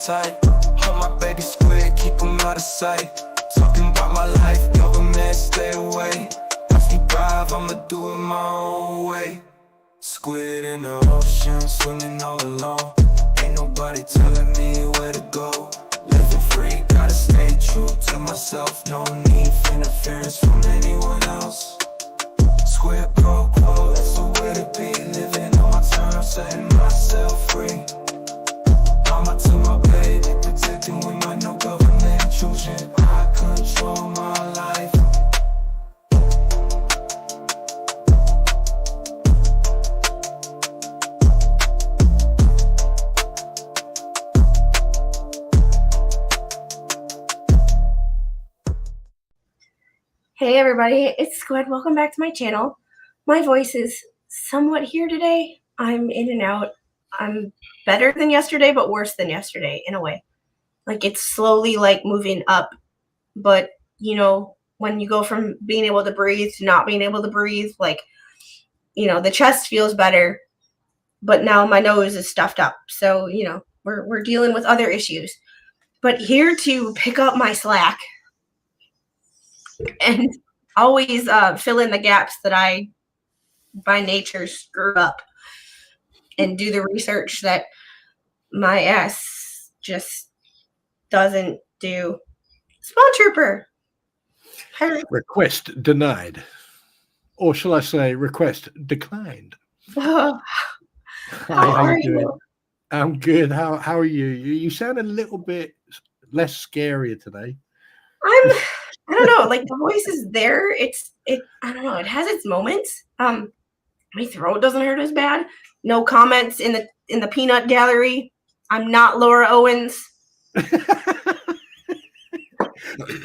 tight. Hold my baby Squid, keep him out of sight. Talking about my life, government stay away. If you drive, I'ma do it my own way. Squid in the ocean, swimming all alone. Ain't nobody telling me where to go. Living free, gotta stay true to myself. No need for interference from anyone else. Squid pro quo, that's the way to be. Living on my terms, setting myself free. Mama to my baby, protecting with my no government intrusion. I control my life. Hey everybody, it's Squid. Welcome back to my channel. My voice is somewhat here today. I'm in and out. I'm better than yesterday, but worse than yesterday in a way. Like it's slowly like moving up, but you know, when you go from being able to breathe to not being able to breathe, like, you know, the chest feels better, but now my nose is stuffed up. So, you know, we're dealing with other issues. But here to pick up my slack and always fill in the gaps that I, by nature, screw up and do the research that my ass just doesn't do. Spawntrooper. Request denied. Or shall I say request declined? How How are you doing? you? I'm good. How are you? You sound a little bit less scarier today. I don't know, like the voice is there. I don't know, it has its moments. My throat doesn't hurt as bad. No comments in the peanut gallery. I'm not Laura Owens.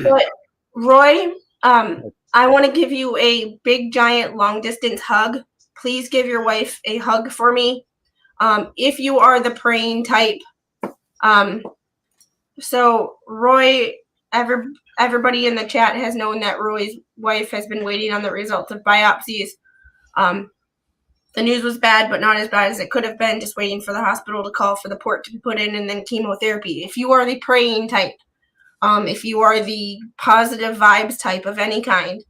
But Roy, I want to give you a big, giant, long distance hug. Please give your wife a hug for me. If you are the praying type. So Roy, everybody in the chat has known that Roy's wife has been waiting on the results of biopsies. The news was bad, but not as bad as it could have been, just waiting for the hospital to call for the port to be put in and then chemotherapy. If you are the praying type, if you are the positive vibes type of any kind,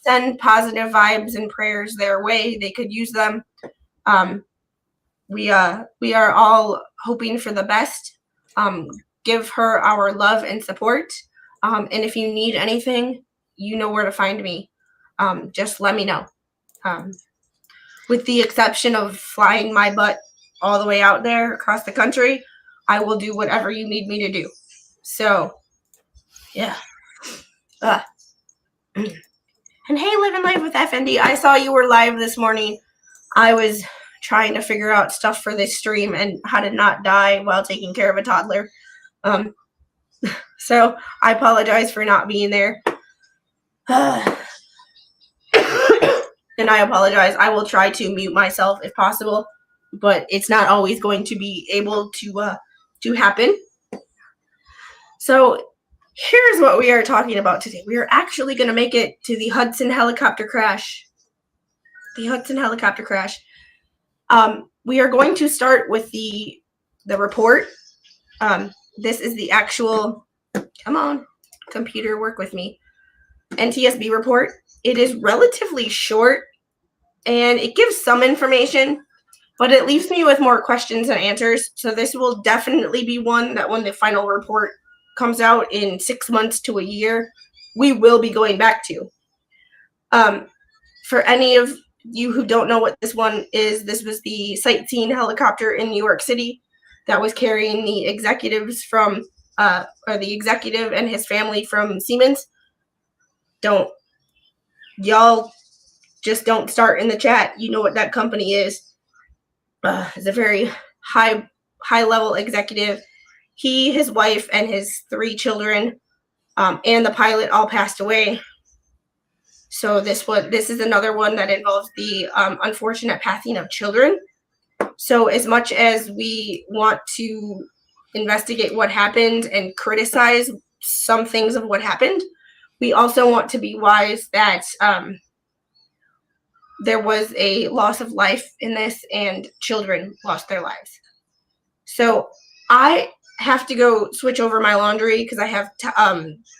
send positive vibes and prayers their way. They could use them. We are all hoping for the best. Give her our love and support. And if you need anything, you know where to find me. Just let me know. With the exception of flying my butt all the way out there across the country, I will do whatever you need me to do. So, yeah. And hey, Living Life with FND, I saw you were live this morning. I was trying to figure out stuff for this stream and how to not die while taking care of a toddler. So I apologize for not being there. And I apologize. I will try to mute myself if possible, but it's not always going to be able to happen. So here's what we are talking about today. We are actually going to make it to the Hudson helicopter crash. The Hudson helicopter crash. We are going to start with the report. This is the actual, come on, computer, work with me, NTSB report. It is relatively short, and it gives some information, but it leaves me with more questions and answers. So this will definitely be one that when the final report comes out in 6 months to a year, we will be going back to. For any of you who don't know what this one is, this was the sightseeing helicopter in New York City that was carrying the executives from, or the executive and his family from Siemens. Y'all just don't start in the chat. You know what that company is. It's a very high level executive. He, his wife, and his 3 children, and the pilot all passed away. So this is another one that involves the unfortunate passing of children. So as much as we want to investigate what happened and criticize some things of what happened, we also want to be wise that there was a loss of life in this and children lost their lives. So I have to go switch over my laundry because I have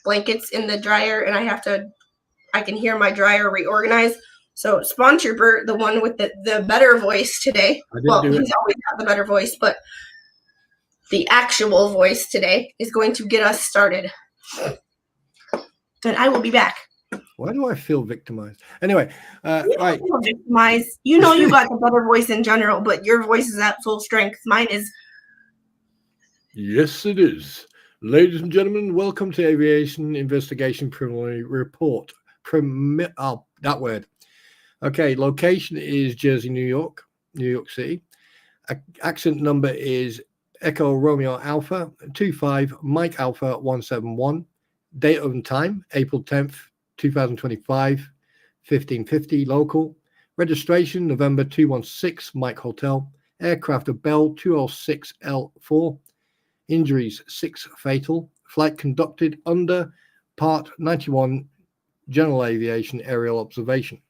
blankets in the dryer, and I can hear my dryer reorganize. So Spawntrooper, the one with the better voice today. Well, he's always got the better voice, but the actual voice today is going to get us started. And I will be back. Why do I feel victimized? Anyway, right. Victimized. You know you got the better voice in general, but your voice is at full strength. Mine is. Yes, it is. Ladies and gentlemen, welcome to Aviation Investigation Preliminary Report. That word. Okay, location is Jersey, New York City. Accent number is Echo Romeo Alpha 25 Mike Alpha 171. Date and time April 10th, 2025, 1550 local. Registration November 216 Mike Hotel. Aircraft of Bell 206L4. Injuries 6 fatal. Flight conducted under Part 91 General Aviation Aerial Observation.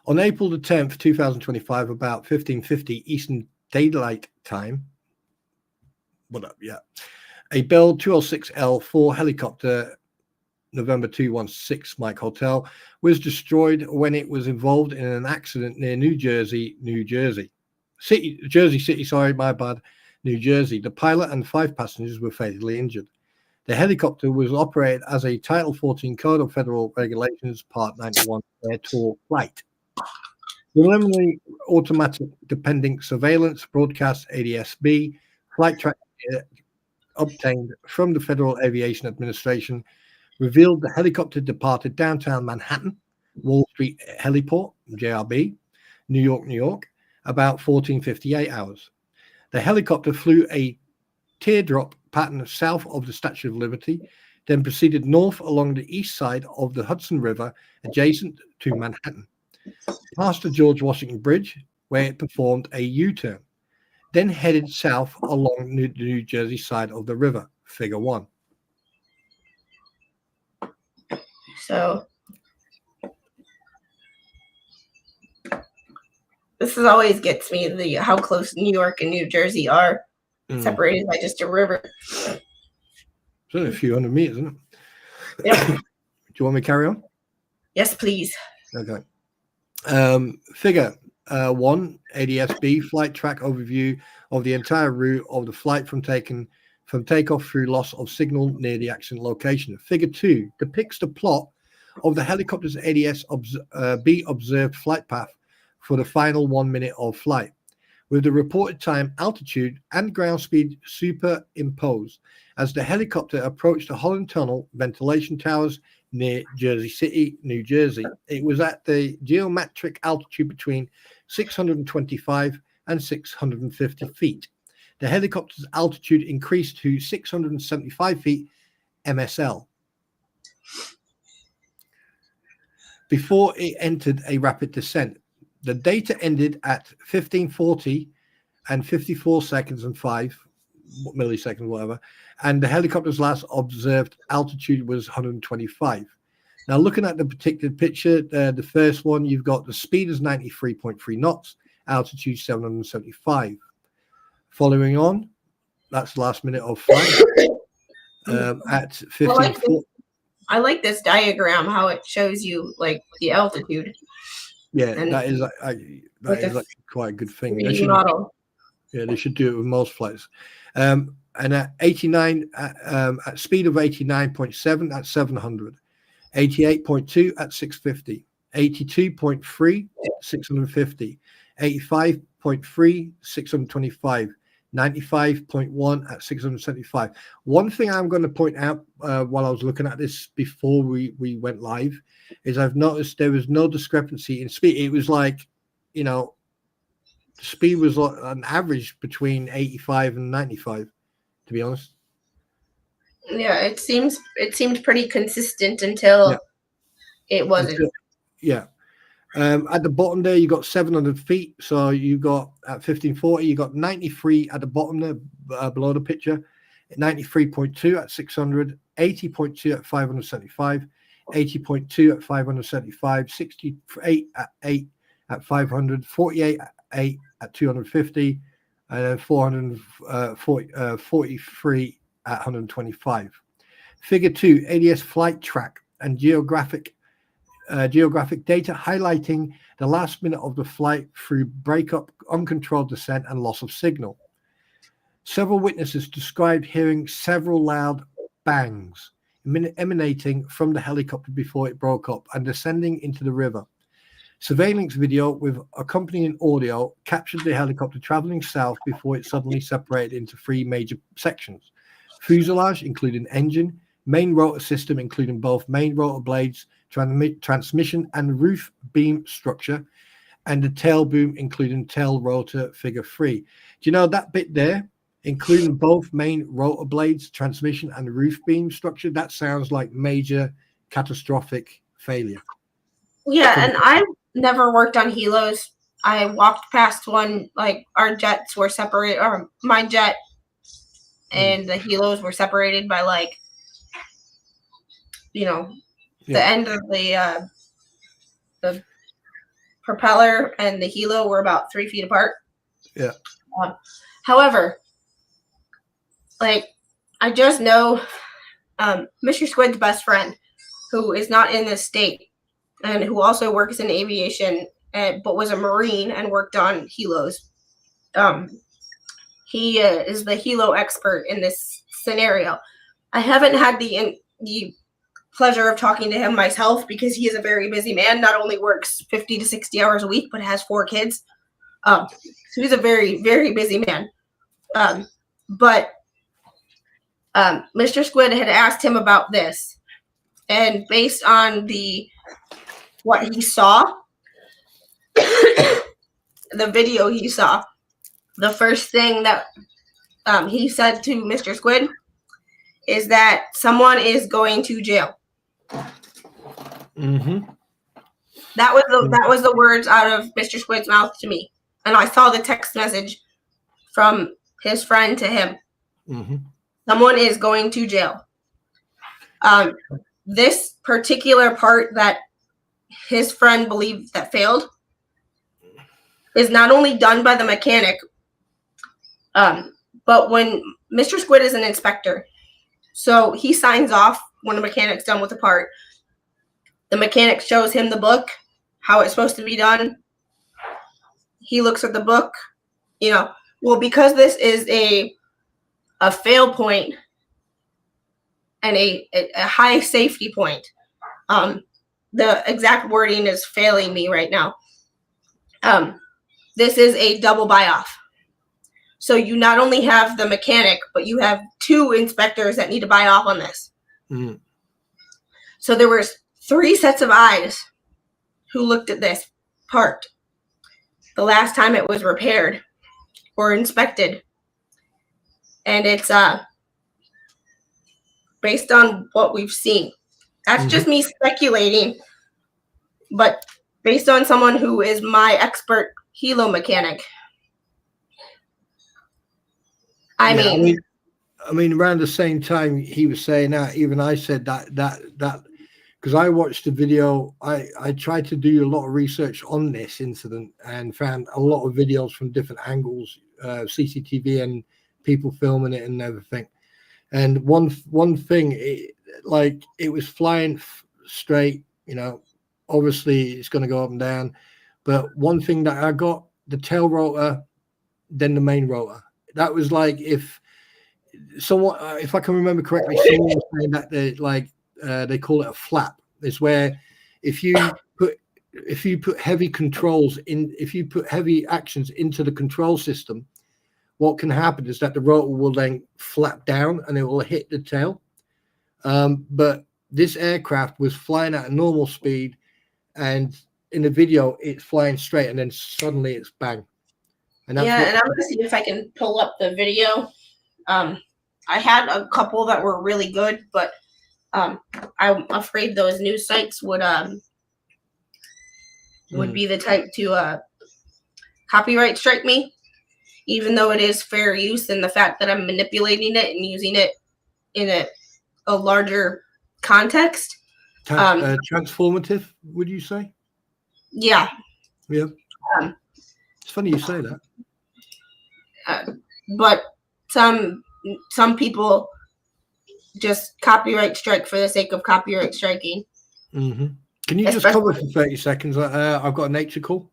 On April the 10th, 2025, about 1550 Eastern Daylight Time, a Bell 206L4 helicopter, November 216 Mike Hotel, was destroyed when it was involved in an accident near Jersey City. New Jersey. The pilot and 5 passengers were fatally injured. The helicopter was operated as a Title 14 Code of Federal Regulations, Part 91 Air Tour flight. Preliminary automatic dependent surveillance broadcast (ADSB) flight track obtained from the Federal Aviation Administration revealed the helicopter departed downtown Manhattan, Wall Street Heliport, JRB, New York, about 14:58 hours. The helicopter flew a teardrop pattern south of the Statue of Liberty, then proceeded north along the east side of the Hudson River adjacent to Manhattan, past the George Washington Bridge, where it performed a U-turn, then headed south along the New Jersey side of the river, Figure 1. So this always gets me, how close New York and New Jersey are, separated by just a river. It's only a few hundred meters, isn't it? Yeah. Do you want me to carry on? Yes, please. Okay. Figure 1, ADSB flight track overview of the entire route of the flight from takeoff through loss of signal near the accident location. Figure 2 depicts the plot of the helicopter's ADS-B observed flight path for the final 1 minute of flight, with the reported time, altitude, and ground speed superimposed as the helicopter approached the Holland Tunnel ventilation towers near Jersey City, New Jersey. It was at the geometric altitude between 625 and 650 feet. The helicopter's altitude increased to 675 feet MSL before it entered a rapid descent. The data ended at 1540 and 54 seconds and 5 milliseconds, whatever. And the helicopter's last observed altitude was 125. Now, looking at the particular picture, the first one, you've got the speed is 93.3 knots, altitude 775. Following on, that's the last minute of flight at 1540. I like this diagram, how it shows you like the altitude. Yeah, that is quite a good thing. They should do it with most flights. And at 89, at speed of 89.7 at 700, 88.2 at 650, 82.3 650, 85.3 625, 95.1 at 675. One thing I'm going to point out while I was looking at this before we went live is I've noticed there was no discrepancy in speed. It was like, speed was like an average between 85 and 95, to be honest. Yeah, it seemed pretty consistent until it wasn't. At the bottom there, you got 700 feet. So you got at 1540, you got 93 at the bottom there, below the picture, 93.2 at 600, 80.2 at 575, 80.2 at 575, 68 at 8 at 500, 48 at 8 at 250, and then 443 at 125. Figure 2, ADS flight track and geographic data highlighting the last minute of the flight through breakup, uncontrolled descent, and loss of signal. Several witnesses described hearing several loud bangs emanating from the helicopter before it broke up and descending into the river. Surveillance video with accompanying audio captured the helicopter traveling south before it suddenly separated into 3 major sections: fuselage, including engine, main rotor system, including both main rotor blades, transmission and roof beam structure, and the tail boom, including tail rotor, figure 3. Do you know that bit there, including both main rotor blades, transmission and roof beam structure? That sounds like major catastrophic failure. Yeah, and I never worked on helos. I walked past one, like our jets were separated, or my jet and the helos were separated by like, you know, the end of the propeller and the helo were about 3 feet apart. Yeah. However, like I just know Mr. Squid's best friend, who is not in this state, and who also works in aviation, but was a Marine and worked on helos. He is the helo expert in this scenario. I haven't had the pleasure of talking to him myself because he is a very busy man. Not only works 50 to 60 hours a week, but has 4 kids. So he's a very, very busy man. But Mr. Squid had asked him about this, and based on what he saw, the video he saw, the first thing that he said to Mr. Squid is that someone is going to jail. Mm-hmm. That was the words out of Mr. Squid's mouth to me, and I saw the text message from his friend to him. Mm-hmm. Someone is going to jail. This particular part that his friend believed that failed is not only done by the mechanic, but when Mr. Squid is an inspector, so he signs off when the mechanic's done with the part. The mechanic shows him the book, how it's supposed to be done. He looks at the book, well, because this is a fail point and a high safety point. The exact wording is failing me right now. This is a double buy-off. So you not only have the mechanic, but you have 2 inspectors that need to buy off on this. Mm-hmm. So there was 3 sets of eyes who looked at this part the last time it was repaired or inspected. And it's based on what we've seen. That's just me speculating, but based on someone who is my expert helo mechanic. I mean, around the same time he was saying that, even I said that because I watched the video. I tried to do a lot of research on this incident and found a lot of videos from different angles, CCTV and people filming it and everything. And one thing, it was flying straight, obviously it's going to go up and down. But one thing that I got, the tail rotor, then the main rotor. That was like if I can remember correctly, someone was saying that they call it a flap. It's where if you put heavy controls in, if you put heavy actions into the control system, what can happen is that the rotor will then flap down and it will hit the tail. But this aircraft was flying at a normal speed, and in the video it's flying straight, and then suddenly it's bang. And I'm going to see if I can pull up the video. I had a couple that were really good, but I'm afraid those news sites would be the type to copyright strike me, even though it is fair use in the fact that I'm manipulating it and using it in a larger context. Transformative, would you say? Yeah. Yeah. It's funny you say that. but some people just copyright strike for the sake of copyright striking. Mm-hmm. Can you just Especially- cover for 30 seconds? I've got a nature call.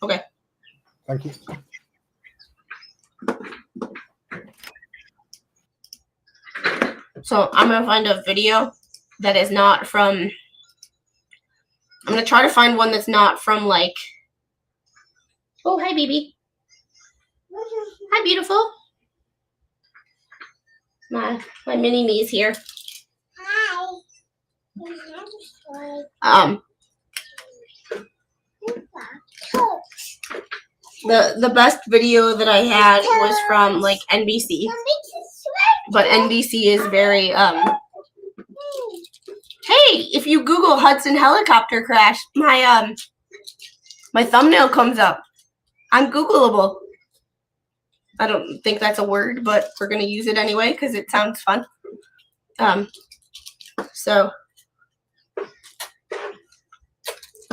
Okay. Thank you. So I'm gonna find a video that is not from. I'm gonna try to find one that's not from like. Oh, hi, baby. Hi, beautiful. My mini me's here. The best video that I had was from like NBC, but NBC is very Hey, if you Google Hudson helicopter crash, my thumbnail comes up. I'm Googleable. I don't think that's a word, but we're gonna use it anyway because it sounds fun. So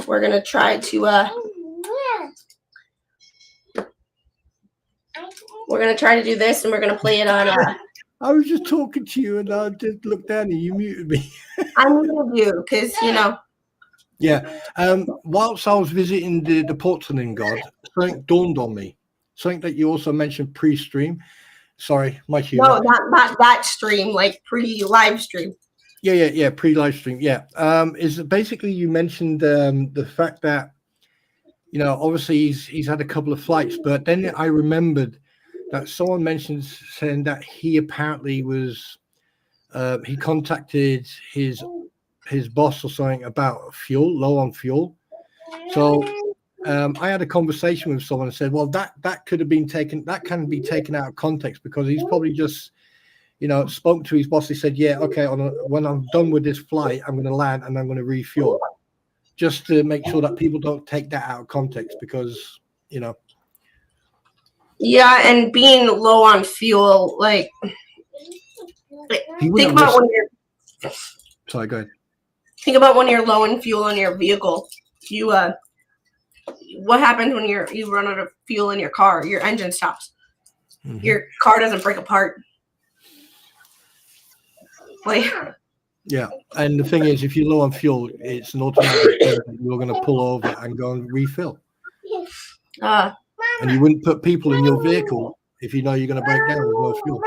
we're gonna try to do this, and we're gonna play it on. I was just talking to you, and I just looked down, and you muted me. I muted you because Yeah. Whilst I was visiting the Portland God, something dawned on me. Something that you also mentioned pre-stream. Sorry, my humor. No, not that stream, like pre-live stream. Yeah. Pre-live stream. Yeah. Is basically you mentioned the fact that obviously he's had a couple of flights, but then I remembered that someone mentioned saying that he apparently was he contacted his boss or something about fuel, low on fuel. So I had a conversation with someone and said, well, that could have been taken, that can be taken out of context because he's probably just, spoke to his boss. He said, yeah, okay, when I'm done with this flight, I'm going to land and I'm going to refuel, just to make sure that people don't take that out of context because, Yeah, and being low on fuel, like think about when you're. Sorry, go ahead. Think about when you're low in fuel in your vehicle. You what happens when you run out of fuel in your car? Your engine stops. Mm-hmm. Your car doesn't break apart. Like. Yeah, and the thing is, if you're low on fuel, it's an automatic thing that you're going to pull over and go and refill. And you wouldn't put people in your vehicle if you know you're going to break down with low fuel.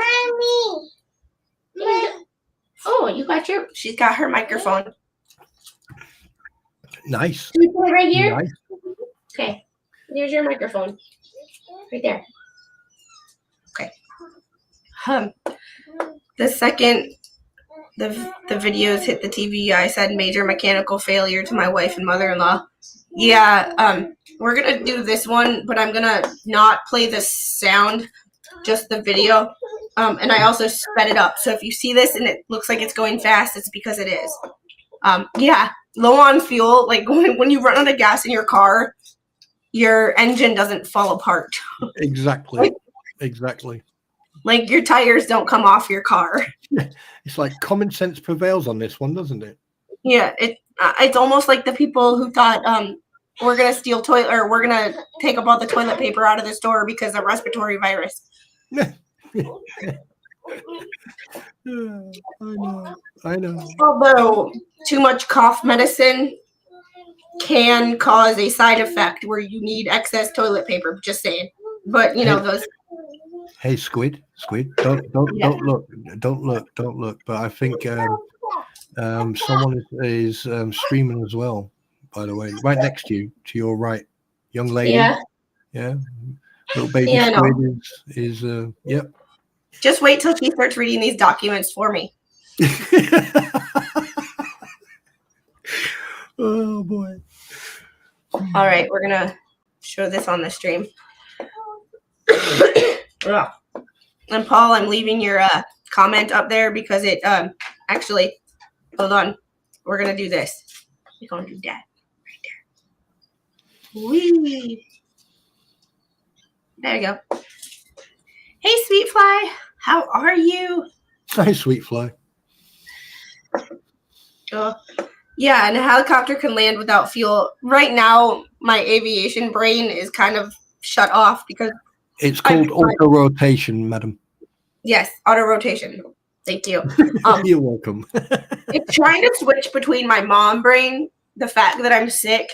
Oh, she's got her microphone. Nice. Can we put it right here? Nice. Okay. There's your microphone. Right there. Okay. The second the videos hit the TV, I said major mechanical failure to my wife and mother-in-law. Yeah, we're gonna do this one, but I'm gonna not play the sound, just the video. And I also sped it up. So if you see this and it looks like it's going fast, it's because it is. Yeah, low on fuel, like when you run out of gas in your car, your engine doesn't fall apart. Exactly. Exactly. Like your tires don't come off your car. It's like common sense prevails on this one, doesn't it? Yeah, it's almost like the people who thought we're gonna steal we're gonna take up all the toilet paper out of the store because of respiratory virus. I know. Although too much cough medicine can cause a side effect where you need excess toilet paper. Just saying. But those. Hey, Squid, don't look. But I think someone is streaming as well. By the way, right next to you, to your right, young lady. Yeah. Little baby Squid is yep. Just wait till she starts reading these documents for me. Oh boy. All right, we're gonna show this on the stream. And Paul, I'm leaving your comment up there because it actually, hold on, we're gonna do this. We're gonna do that right there. Whee! There you go. Hey, Sweet Fly, how are you? Hi, Sweet Fly. Yeah, and a helicopter can land without fuel. Right now, my aviation brain is kind of shut off because It's called auto rotation, madam. Yes, auto rotation. Thank you. You're welcome. It's trying to switch between my mom brain, the fact that I'm sick,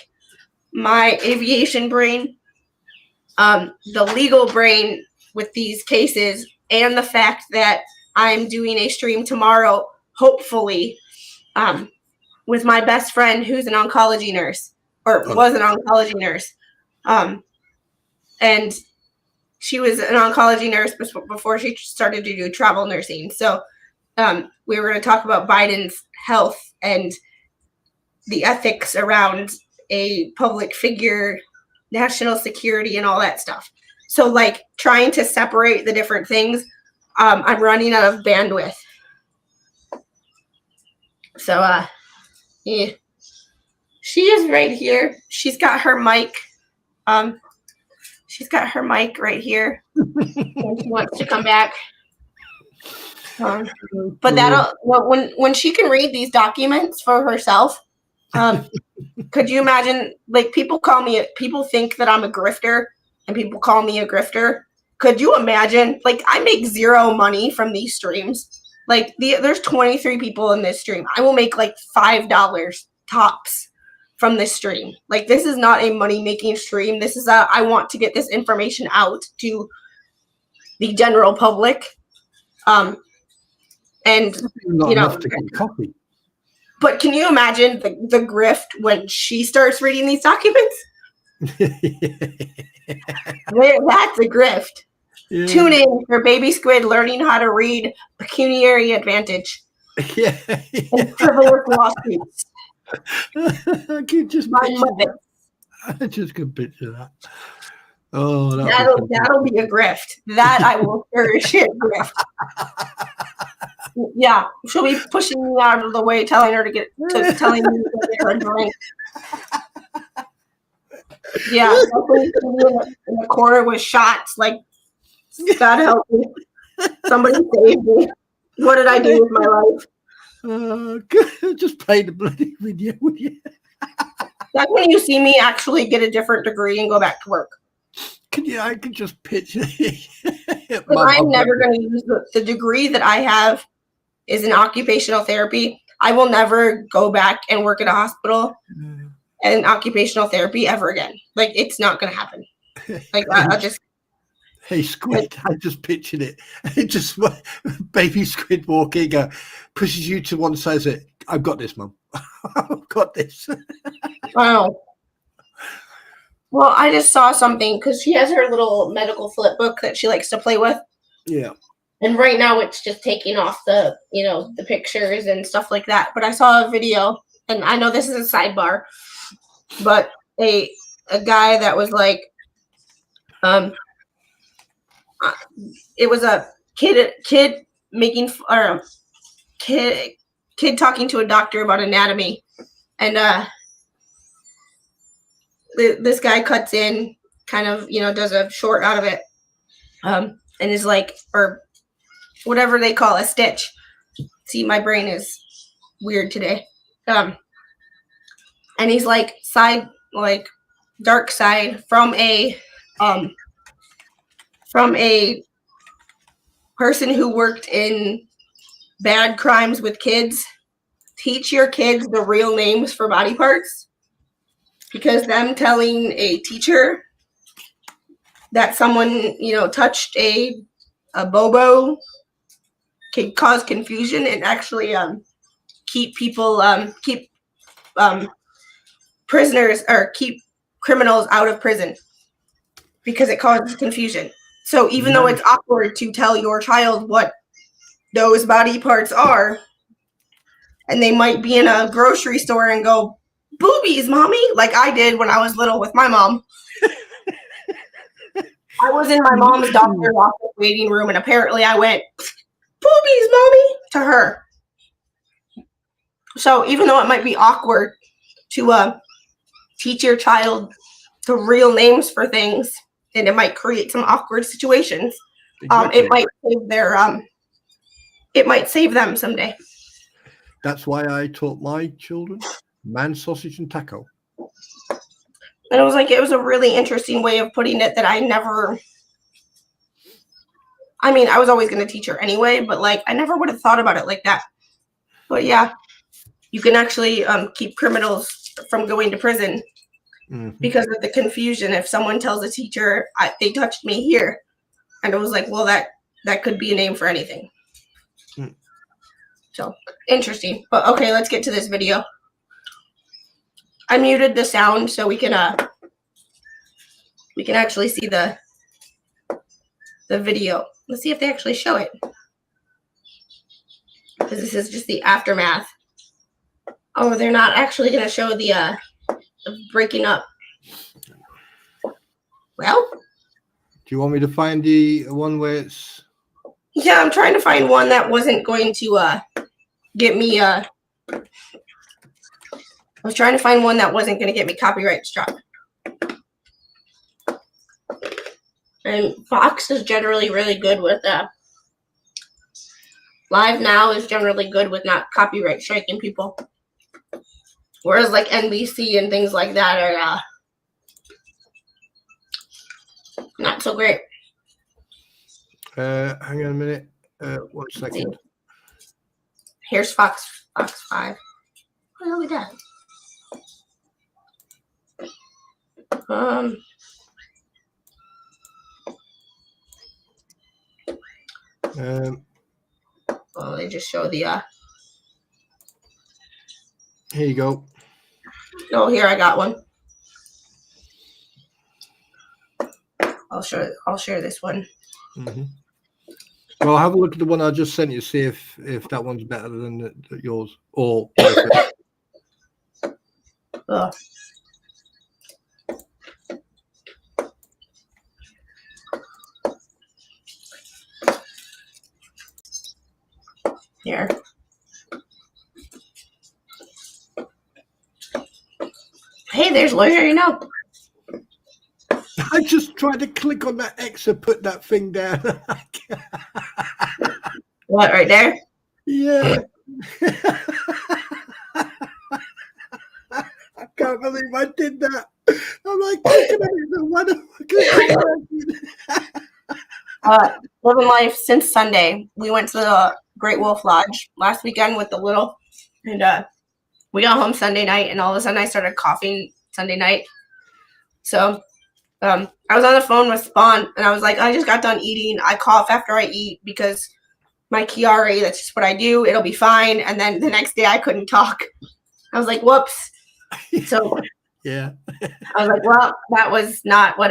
my aviation brain, the legal brain with these cases, and the fact that I'm doing a stream tomorrow, hopefully, with my best friend who's an oncology nurse, or was an oncology nurse. And she was an oncology nurse before she started to do travel nursing. So we were going to talk about Biden's health and the ethics around a public figure, national security, and all that stuff. So, like, trying to separate the different things, I'm running out of bandwidth. So, yeah. She is right here. She's got her mic. She's got her mic right here. And she wants to come back. But when she can read these documents for herself, could you imagine? Like, people think that I'm a grifter, and people call me a grifter. Could you imagine? Like, I make zero money from these streams. Like, there's 23 people in this stream. I will make like $5 tops from this stream. Like, this is not a money-making stream. This is I want to get this information out to the general public. And not enough to get coffee. But can you imagine the grift when she starts reading these documents? That's a grift. Yeah. Tune in for Baby Squid learning how to read pecuniary advantage. Yeah. And frivolous lawsuits. I can just I just can picture that. Oh, that'll be a grift. That I will sure shit grift. Yeah, she'll be pushing me out of the way, telling me to get her a drink. Yeah, in the corner with shots. Like, God help me. Somebody save me. What did I do with my life? Just play the bloody video with you. That's when you see me actually get a different degree and go back to work. I can just picture it. I'm never going to use the degree that I have is in occupational therapy. I will never go back and work at a hospital and occupational therapy ever again. Like, it's not going to happen. Like, I just. Hey, Squid, I just pictured it. It just, Baby Squid walking, pushes you to one side, says, I've got this, Mum. I've got this. Wow. Well, I just saw something because she has her little medical flip book that she likes to play with. Yeah. And right now it's just taking off the pictures and stuff like that. But I saw a video, and I know this is a sidebar, but a guy that was like, it was a kid making or kid talking to a doctor about anatomy, and this guy cuts in, kind of does a short out of it, and is like, or whatever they call a stitch. See, my brain is weird today. And he's like dark side from a person who worked in bad crimes with kids. Teach your kids the real names for body parts, because them telling a teacher that someone touched a bobo can cause confusion and actually keep people prisoners, or keep criminals out of prison, because it causes confusion. So even though it's awkward to tell your child what those body parts are, and they might be in a grocery store and go, boobies, mommy, like I did when I was little with my mom. I was in my mom's doctor's office waiting room, and apparently I went, boobies, mommy, to her. So even though it might be awkward to teach your child the real names for things, and it might create some awkward situations, exactly. It might save them someday. That's why I taught my children man, sausage, and taco. And it was a really interesting way of putting it that I never I mean, I was always going to teach her anyway, but like I never would have thought about it like that. But yeah, you can actually keep criminals from going to prison because of the confusion. If someone tells a teacher, they touched me here, and it was like, well, that could be a name for anything. So interesting. But okay, let's get to this video. I muted the sound so we can actually see the video. Let's see if they actually show it. Because this is just the aftermath. Oh, they're not actually going to show the breaking up. Well, do you want me to find the one where it's? Yeah, I'm trying to find one that wasn't going to get me. I was trying to find one that wasn't going to get me copyright struck. And Fox is generally really good with Live Now is generally good with not copyright striking people. Whereas like NBC and things like that are not so great. Hang on a minute. 1 second. Here's Fox 5. What the hell is that? Well, they just show the Here you go. Oh, here I got one. I'll share this one. Well, have a look at the one I just sent you. See if that one's better than yours or. Ugh. Here. Hey, there's Lawyer, you know. I just tried to click on that X and put that thing down. What, right there? Yeah. I can't believe I did that. I'm like, Living life since Sunday. We went to the Great Wolf Lodge last weekend with the little, and we got home Sunday night, and all of a sudden I started coughing Sunday night. So I was on the phone with Spawn, and I was like, I just got done eating. I cough after I eat because my Chiari, that's just what I do. It'll be fine. And then the next day I couldn't talk. I was like, whoops. So yeah. I was like, well, that was not what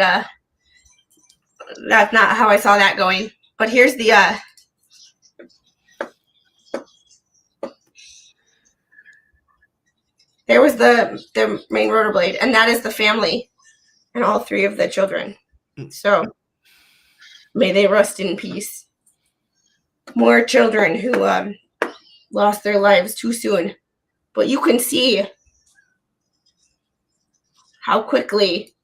that's not how I saw that going. But here's the there was the main rotor blade, and that is the family and all 3 of the children. So may they rest in peace. More children who lost their lives too soon. But you can see how quickly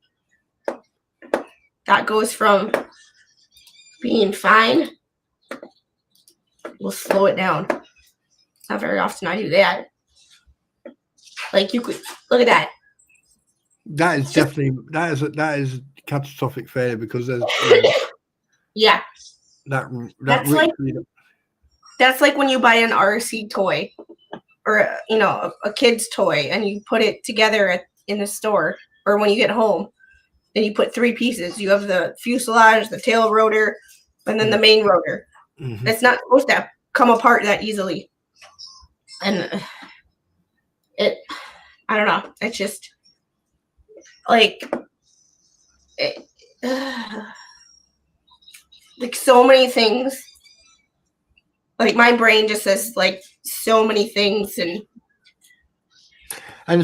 that goes from being fine. We'll slow it down. Not very often I do that. Like you could look at that. That is definitely that is catastrophic failure because there's yeah. That's like when you buy an RC toy or a kid's toy and you put it together in the store, or when you get home, then you put 3 pieces. You have the fuselage, the tail rotor, and then the main rotor. It's not supposed to come apart that easily. And I don't know. It's just like like so many things. Like my brain just says like so many things, and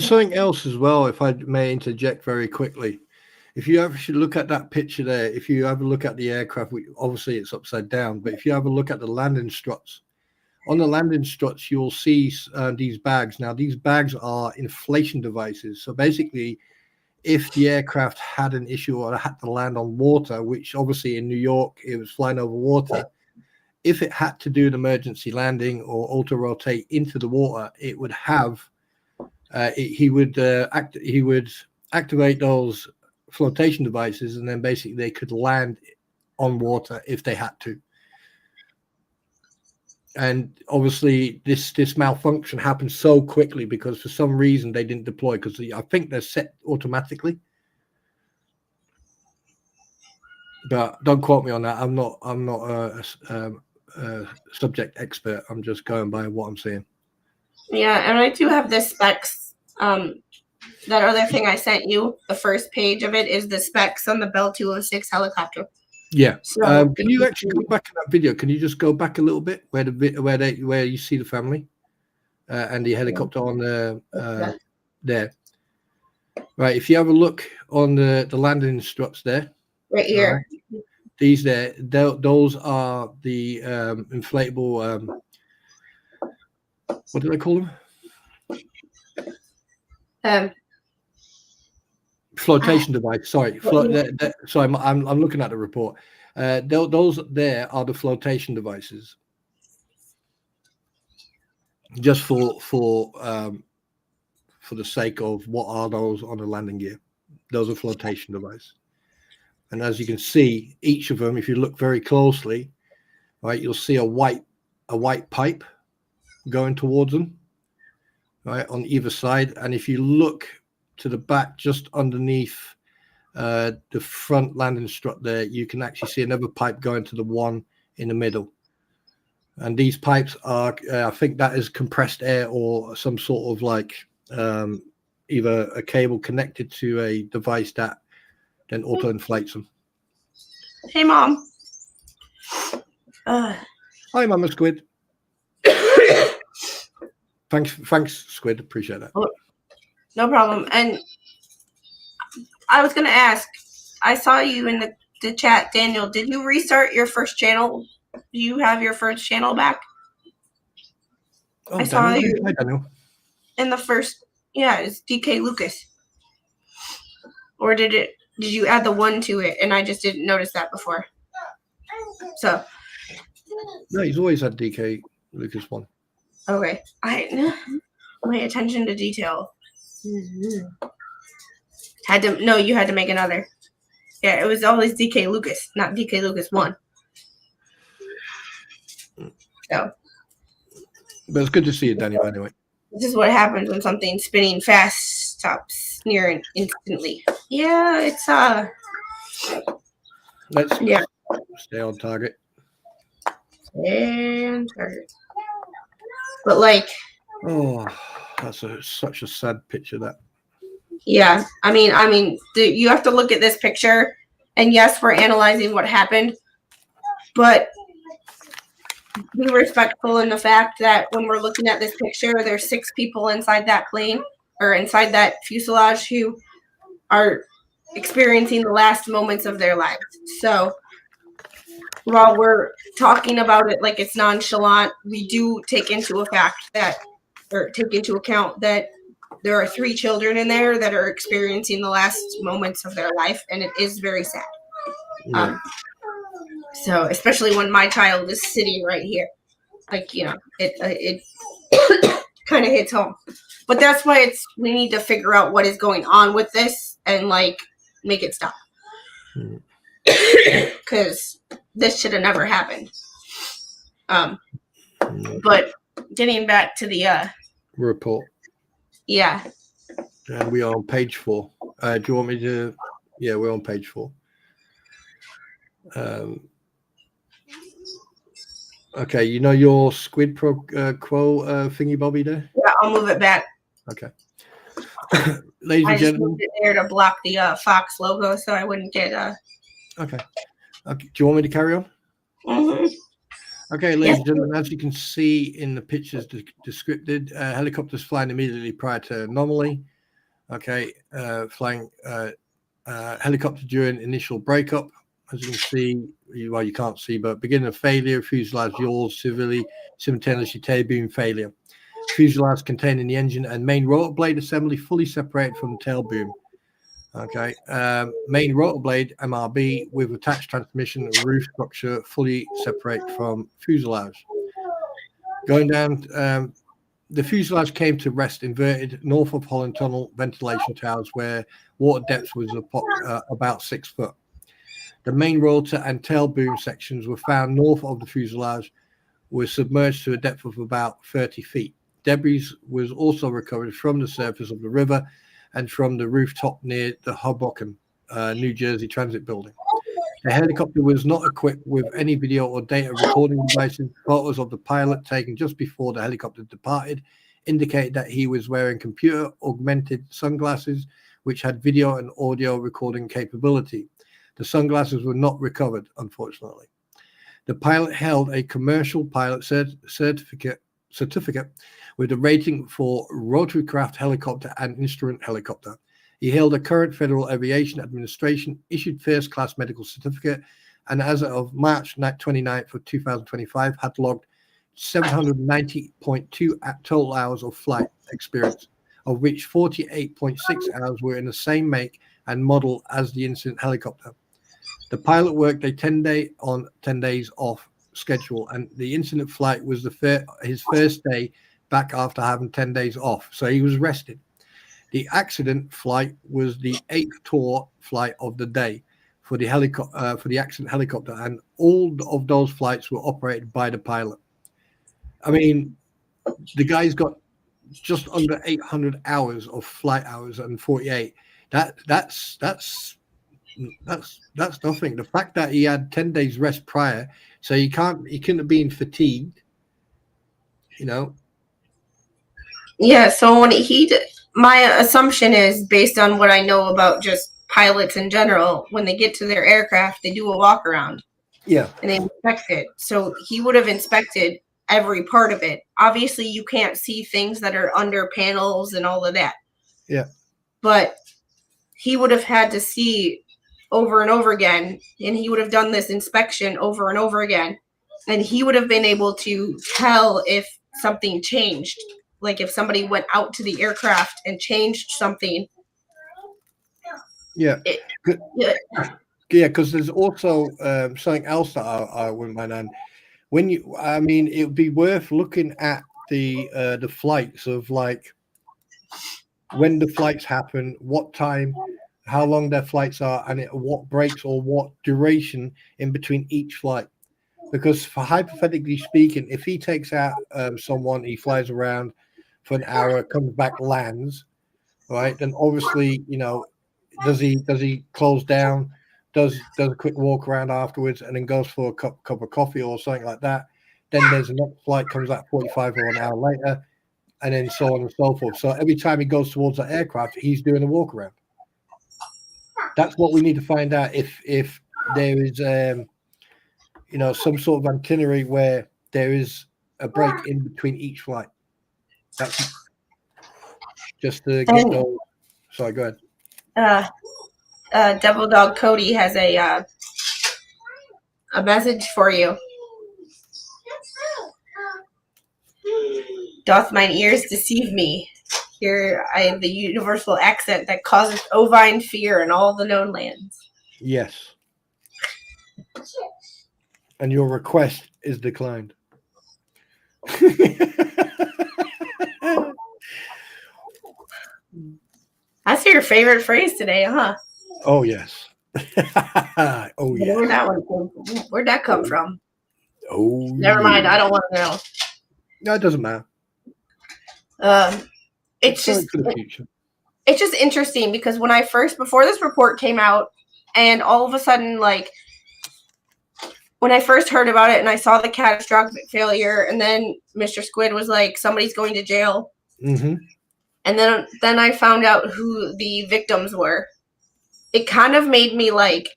something else as well, if I may interject very quickly. If you actually look at that picture there, if you have a look at the aircraft, obviously it's upside down, but if you have a look at the landing struts, on the landing struts, you'll see these bags. Now, these bags are inflation devices. So basically, if the aircraft had an issue or had to land on water, which obviously in New York, it was flying over water, if it had to do an emergency landing or auto-rotate into the water, it would have, he would activate those flotation devices, and then basically they could land on water if they had to. And obviously this malfunction happened so quickly because for some reason they didn't deploy, because I think they're set automatically. But don't quote me on that. I'm not a subject expert. I'm just going by what I'm seeing. Yeah, and I do have the specs. That other thing I sent you, the first page of it is the specs on the Bell 206 helicopter. Yeah. So, can you actually go back in that video? Can you just go back a little bit where you see the family and the helicopter on the there? Right. If you have a look on the landing struts there, right here. Right, these those are the inflatable. What do they call them? Flotation device. Sorry, sorry. I'm looking at the report. Those there are the flotation devices. Just for the sake of what are those on the landing gear? Those are flotation devices. And as you can see, each of them, if you look very closely, right, you'll see a white pipe going towards them, right, on either side. And if you look to the back, just underneath the front landing strut there, you can actually see another pipe going to the one in the middle. And these pipes are, I think that is compressed air or some sort of like either a cable connected to a device that then auto inflates them. Hey, Mom. Hi, Mama Squid. Thanks, Squid. Appreciate that. No problem. And I was going to ask, I saw you in the chat, Daniel. Did you restart your first channel? Do you have your first channel back? Oh, I saw Daniel. you Hi, Daniel. in the first. Yeah, it's DK Lucas. Or did you add the 1 to it and I just didn't notice that before? So. No, he's always had DK Lucas 1. Okay. My attention to detail. You had to make another. Yeah, it was always DK Lucas, not DK Lucas 1. So. But it's good to see you, Daniel, anyway. This is what happens when something's spinning fast, stops near instantly. Yeah, it's Let's stay on target. And target. But like, oh, that's such a sad picture. That. Yeah, I mean, you have to look at this picture, and yes, we're analyzing what happened, but be respectful in the fact that when we're looking at this picture, there's 6 people inside that plane or inside that fuselage who are experiencing the last moments of their lives. So while we're talking about it like it's nonchalant, we do take into account that there are 3 children in there that are experiencing the last moments of their life, and it is very sad. Yeah. So especially when my child is sitting right here, like, it kind of hits home. But that's why we need to figure out what is going on with this and like make it stop, because this should have never happened. But getting back to the report. Yeah. And we are on page 4. Do you want me to? Yeah, we're on page 4. Okay, your Squid Pro Quo thingy bobby there? Yeah, I'll move it back. Okay. Ladies and gentlemen. Moved it there to block the Fox logo so I wouldn't get Okay. Do you want me to carry on? Mm-hmm. Okay, ladies and gentlemen, as you can see in the pictures descripted, helicopters flying immediately prior to anomaly. Okay, flying helicopter during initial breakup. As you can see, you can't see, but beginning of failure, fuselage yaws simultaneously tail boom failure. Fuselage containing the engine and main rotor blade assembly fully separated from the tail boom. Okay, main rotor blade MRB with attached transmission and roof structure fully separate from fuselage. Going down, the fuselage came to rest inverted north of Holland Tunnel ventilation towers where water depth was about 6 foot. The main rotor and tail boom sections were found north of the fuselage was submerged to a depth of about 30 feet. Debris was also recovered from the surface of the river and from the rooftop near the Hoboken, New Jersey Transit Building. The helicopter was not equipped with any video or data recording devices. Photos of the pilot taken just before the helicopter departed indicated that he was wearing computer-augmented sunglasses, which had video and audio recording capability. The sunglasses were not recovered, unfortunately. The pilot held a commercial pilot certificate with a rating for rotorcraft helicopter and instrument helicopter. He held a current Federal Aviation Administration issued first-class medical certificate, and as of March 29th of 2025, had logged 790.2 total hours of flight experience, of which 48.6 hours were in the same make and model as the incident helicopter. The pilot worked a 10-day on, 10 days off schedule, and the incident flight was his first day back after having 10 days off, so he was rested. The accident flight was the 8th tour flight of the day for the accident helicopter, and all of those flights were operated by the pilot. I mean, the guy's got just under 800 hours of flight hours and 48. That's nothing. The fact that he had 10 days rest prior, so he couldn't have been fatigued, you know. Yeah, so when my assumption is, based on what I know about just pilots in general, when they get to their aircraft, they do a walk around. Yeah. And they inspect it. So he would have inspected every part of it. Obviously, you can't see things that are under panels and all of that. Yeah. But he would have had to see over and over again, and he would have done this inspection over and over again, and he would have been able to tell if something changed. Like if somebody went out to the aircraft and changed something. Yeah. Yeah, because there's also something else that I wouldn't mind. And it would be worth looking at the flights of like when the flights happen, what time, how long their flights are, and what breaks or what duration in between each flight. Because for hypothetically speaking, if he takes out someone, he flies around for an hour, comes back, lands, right? Then obviously, does he close down, does a quick walk around afterwards, and then goes for a cup of coffee or something like that? Then there's a next flight comes out 45 or an hour later, and then so on and so forth. So every time he goes towards that aircraft, he's doing a walk around. That's what we need to find out, if there is some sort of itinerary where there is a break in between each flight. That's just to get those. Sorry, go ahead. Devil Dog Cody has a message for you. Doth mine ears deceive me? Here I have the universal accent that causes ovine fear in all the known lands. Yes. And your request is declined. That's your favorite phrase today, huh? Oh, yes. Oh, yeah. Where'd that come from? Oh, never mind. I don't want to know. No, it doesn't matter. It's just interesting because before this report came out, and all of a sudden, like, when I first heard about it and I saw the catastrophic failure, and then Mr. Squid was like, somebody's going to jail. Mm-hmm. And then I found out who the victims were. It kind of made me like,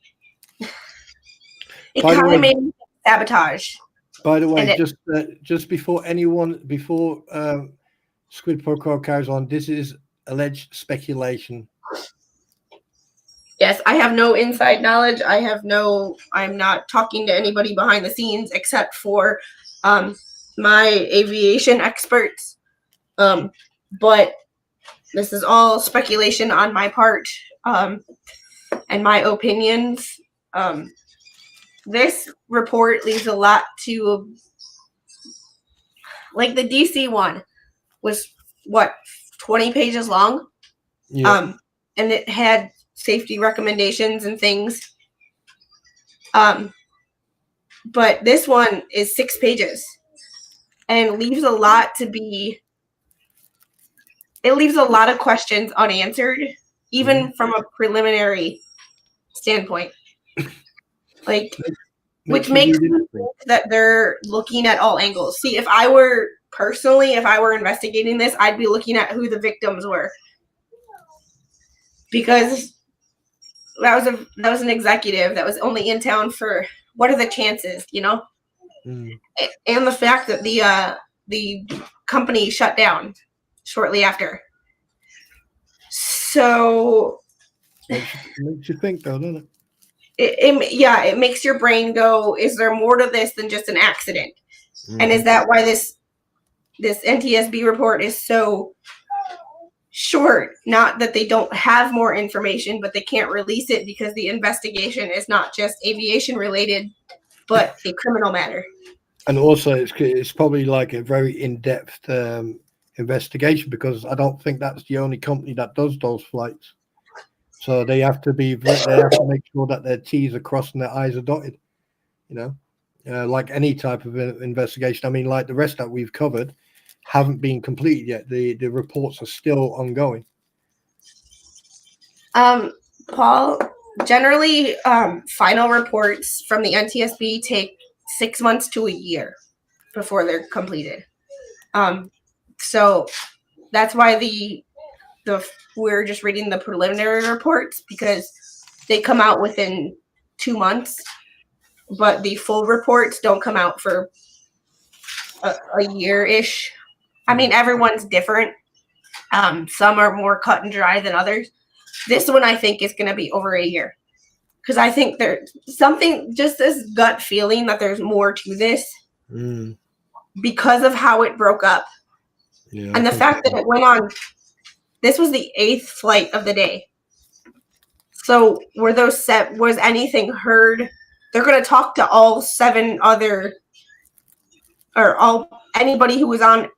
made me sabotage. By the way, just before Squid Protocol carries on, this is alleged speculation. Yes, I have no inside knowledge. I'm not talking to anybody behind the scenes except for my aviation experts. But this is all speculation on my part and my opinions. This report leaves a lot to, like, the DC one was 20 pages long. Yeah. And it had safety recommendations and things. But this one is 6 pages. and leaves a lot to be. It leaves a lot of questions unanswered, even from a preliminary standpoint. Like, which makes me think that they're looking at all angles. See, if I were investigating this, I'd be looking at who the victims were, because that was an executive that was only in town for, what are the chances, you know? And the fact that the company shut down shortly after. So makes you think, though, doesn't it? It makes your brain go, is there more to this than just an accident? And is that why this NTSB report is so short? Not that they don't have more information, but they can't release it because the investigation is not just aviation related, but a criminal matter. And also, it's probably like a very in-depth investigation, because I don't think that's the only company that does those flights. So they have to make sure that their T's are crossed and their I's are dotted. You know, like any type of investigation. I mean, like the rest that we've covered haven't been completed yet. The reports are still ongoing. Paul, generally, final reports from the NTSB take 6 months to a year before they're completed. So that's why we're just reading the preliminary reports, because they come out within 2 months, but the full reports don't come out for a year-ish. I mean, everyone's different. Some are more cut and dry than others. This one, I think, is going to be over a year, because I think there's something, just this gut feeling that there's more to this because of how it broke up. Yeah, and the fact that it went on, this was the 8th flight of the day. So was anything heard? They're going to talk to all 7 other, or anybody who was on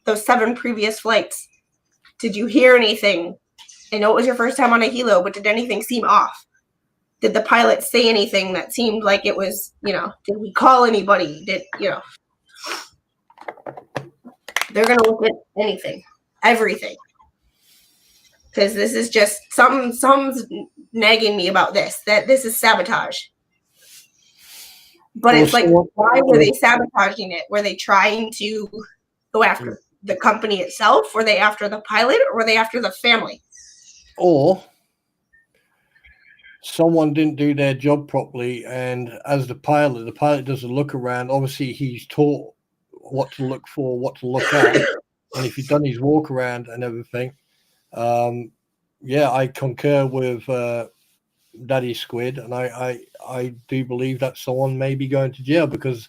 those 7 previous flights. Did you hear anything? I know it was your first time on a helo, but did anything seem off? Did the pilot say anything that seemed like it was, did we call anybody? They're going to look at anything, everything. Because this is just, something's nagging me about this, that this is sabotage. But it's like, why were they sabotaging it? Were they trying to go after the company itself? Were they after the pilot, or were they after the family? Or someone didn't do their job properly, and as the pilot does a look around. Obviously, he's taught what to look for, what to look at, and if he's done his walk around and everything, I concur with Daddy Squid, and I do believe that someone may be going to jail, because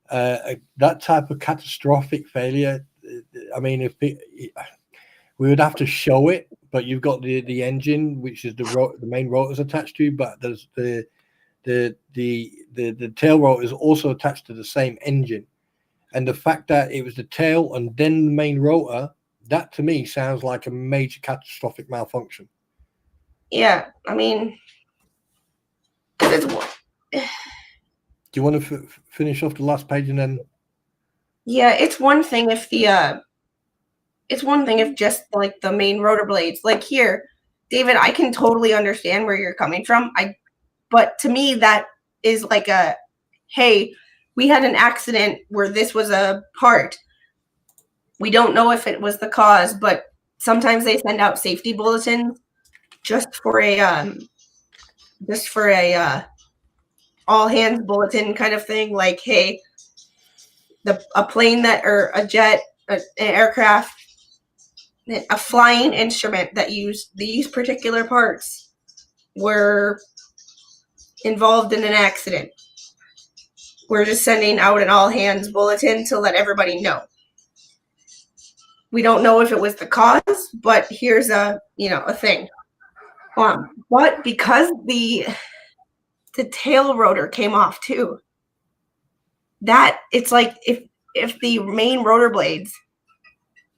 that type of catastrophic failure, I mean, we would have to show it, but you've got the engine, which is the main rotor is attached to, but there's the tail rotor is also attached to the same engine, and the fact that it was the tail and then the main rotor, that to me sounds like a major catastrophic malfunction. Yeah, I mean, do you want to finish off the last page and then? Yeah, it's one thing if just like the main rotor blades, like here, David, I can totally understand where you're coming from. But to me, that is like hey, we had an accident where this was a part. We don't know if it was the cause, but sometimes they send out safety bulletins just for a all hands bulletin kind of thing. Like, hey, a plane or a jet, an aircraft, a flying instrument that used these particular parts were involved in an accident. We're just sending out an all hands bulletin to let everybody know. We don't know if it was the cause, but here's a thing. But because the tail rotor came off too, that it's like if the main rotor blades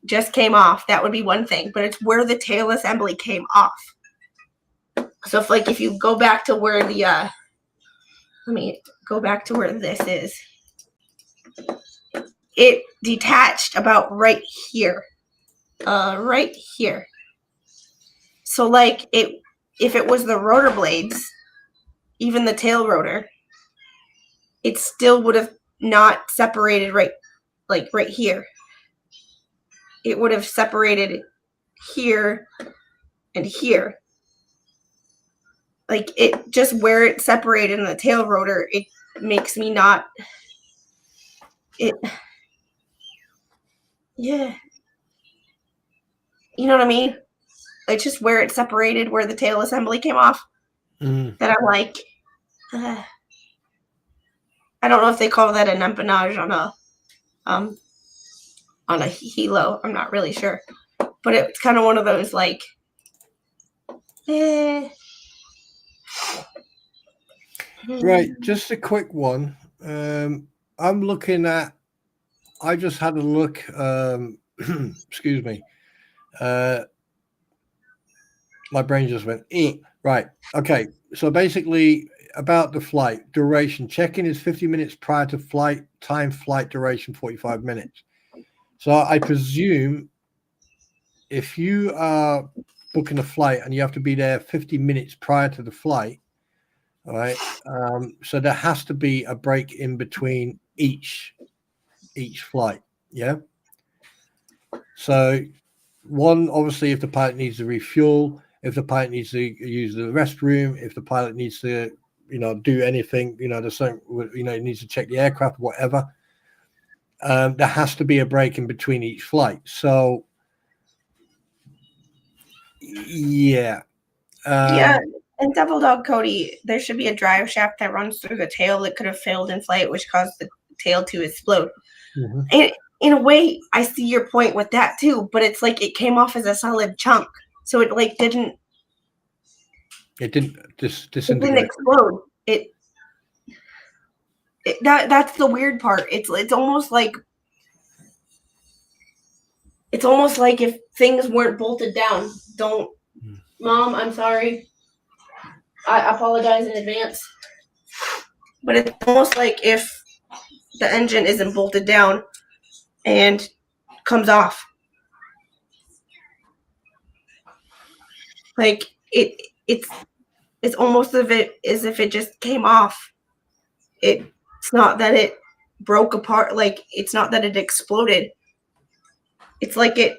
just came off, that would be one thing, but it's where the tail assembly came off. So if you go back to where let me go back to where this is. it detached about right here. Right here. So like if it was the rotor blades, even the tail rotor, it still would have not separated right here. It would have separated here and here. Like it just where it separated in the tail rotor, it makes me not yeah. You know what I mean? It's just where it separated, where the tail assembly came off. Mm. That I'm like, I don't know if they call that an empennage on a Helo. I'm not really sure, but it's kind of one of those like, Right, just a quick one. I'm looking at. I just had a look. Excuse me. My brain just went. Right. Okay. So basically, about the flight duration, check-in is 50 minutes prior to flight time. Flight duration 45 minutes. So I presume if you are booking a flight and you have to be there 50 minutes prior to the flight, all right. So there has to be a break in between each flight. Yeah. So one, obviously, if the pilot needs to refuel, if the pilot needs to use the restroom, if the pilot needs to, do anything, there's something, he needs to check the aircraft, whatever. There has to be a break in between each flight. So, yeah. Yeah. And Devil Dog Cody, there should be a drive shaft that runs through the tail that could have failed in flight, which caused the tail to explode. Mm-hmm. And in a way, I see your point with that too, but it's like it came off as a solid chunk, so it like didn't. It didn't It didn't explode. That's the weird part. It's almost like if things weren't bolted down. Mom, I'm sorry. I apologize in advance. But it's almost like if the engine isn't bolted down and comes off. Like it's almost as if it just came off. It's not that it broke apart, like it's not that it exploded. It's like the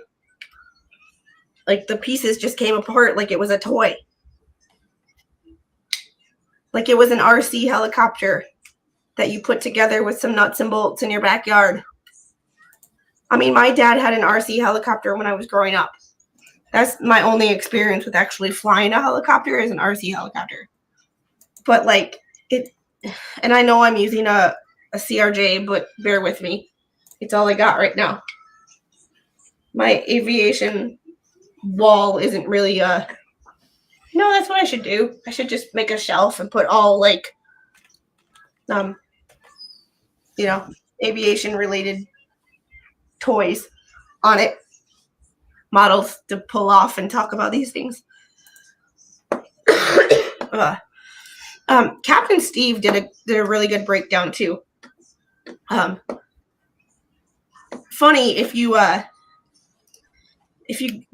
pieces just came apart like it was a toy. Like it was an RC helicopter that you put together with some nuts and bolts in your backyard. I mean, my dad had an RC helicopter when I was growing up. That's my only experience with actually flying a helicopter is an RC helicopter. But like it, and I know I'm using a CRJ, but bear with me. It's all I got right now. My aviation wall isn't really no, that's what I should do. I should just make a shelf and put all like aviation related toys on it, models to pull off and talk about these things. Captain Steve did a really good breakdown too. Funny if you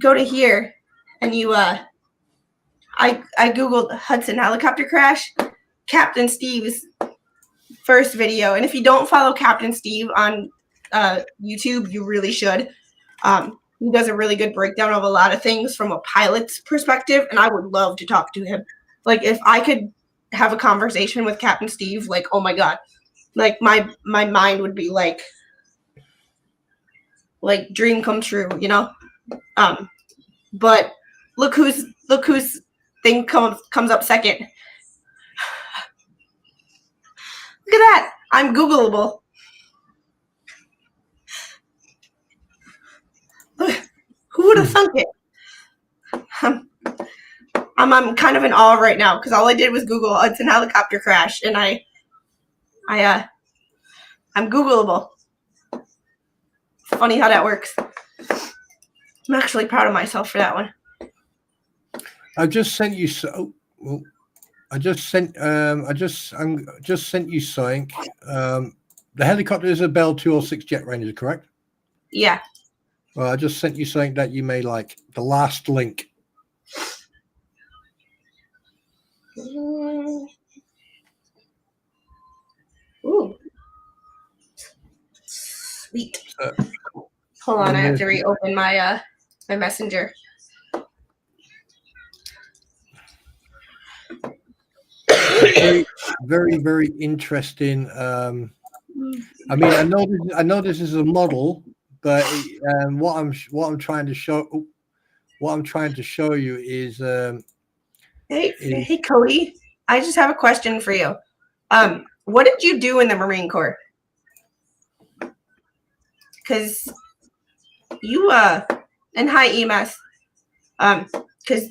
go to here and you I googled Hudson helicopter crash, Captain Steve's first video, and if you don't follow Captain Steve on YouTube, you really should. He does a really good breakdown of a lot of things from a pilot's perspective, and I would love to talk to him. Like if I could have a conversation with Captain Steve, like oh my god, like my mind would be like dream come true, But look whose thing comes up second. Look at that. I'm Googleable. Who would have thunk it? I'm kind of in awe right now because all I did was Google Hudson helicopter crash, and I'm Googleable. It's funny how that works. I'm actually proud of myself for that one. I just sent you I just sent you something. The helicopter is a Bell 206 Jet Ranger, correct? Yeah. Well, I just sent you something that you may like. The last link. Ooh. Sweet. So, Hold on, I have to reopen my my messenger. very, very, very interesting. I mean, I know this is a model, but what I'm trying to show you is Hey, Cody. I just have a question for you. What did you do in the Marine Corps? Because you and hi EMS, because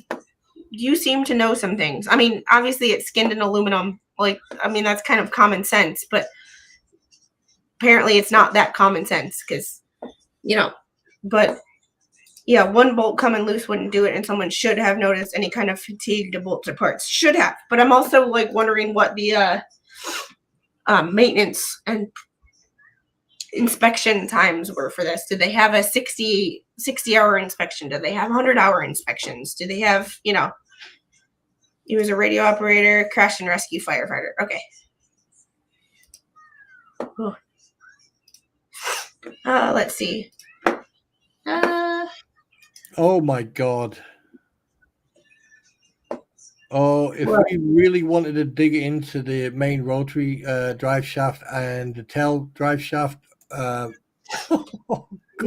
you seem to know some things. I mean, obviously it's skinned in aluminum. Like, I mean, that's kind of common sense, but apparently it's not that common sense because, but yeah, one bolt coming loose wouldn't do it, and someone should have noticed any kind of fatigue to bolts or parts. Should have. But I'm also like wondering what the maintenance and inspection times were for this. Did they have a 60-hour inspection? Did they have 100-hour inspections? Do they have, he was a radio operator, crash and rescue firefighter. Okay. Let's see. oh my God. Oh, if we really wanted to dig into the main rotary drive shaft and the tail drive shaft, if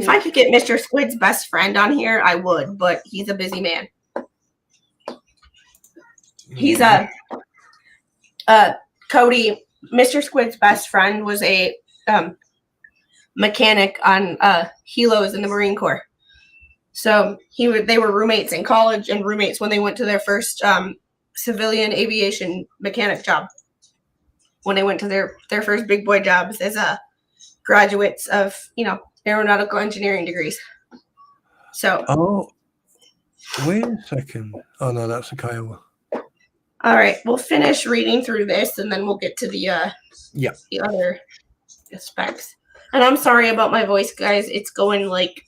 I could get Mr. Squid's best friend on here, I would, but he's a busy man. He's Cody. Mr. Squid's best friend was a mechanic on Helos in the Marine Corps. So they were roommates in college and roommates when they went to their first civilian aviation mechanic job. When they went to their first big boy jobs as graduates of aeronautical engineering degrees. So. Oh, wait a second. Oh no, that's a Kiowa. All right, we'll finish reading through this, and then we'll get to the other specs. And I'm sorry about my voice, guys. It's going like,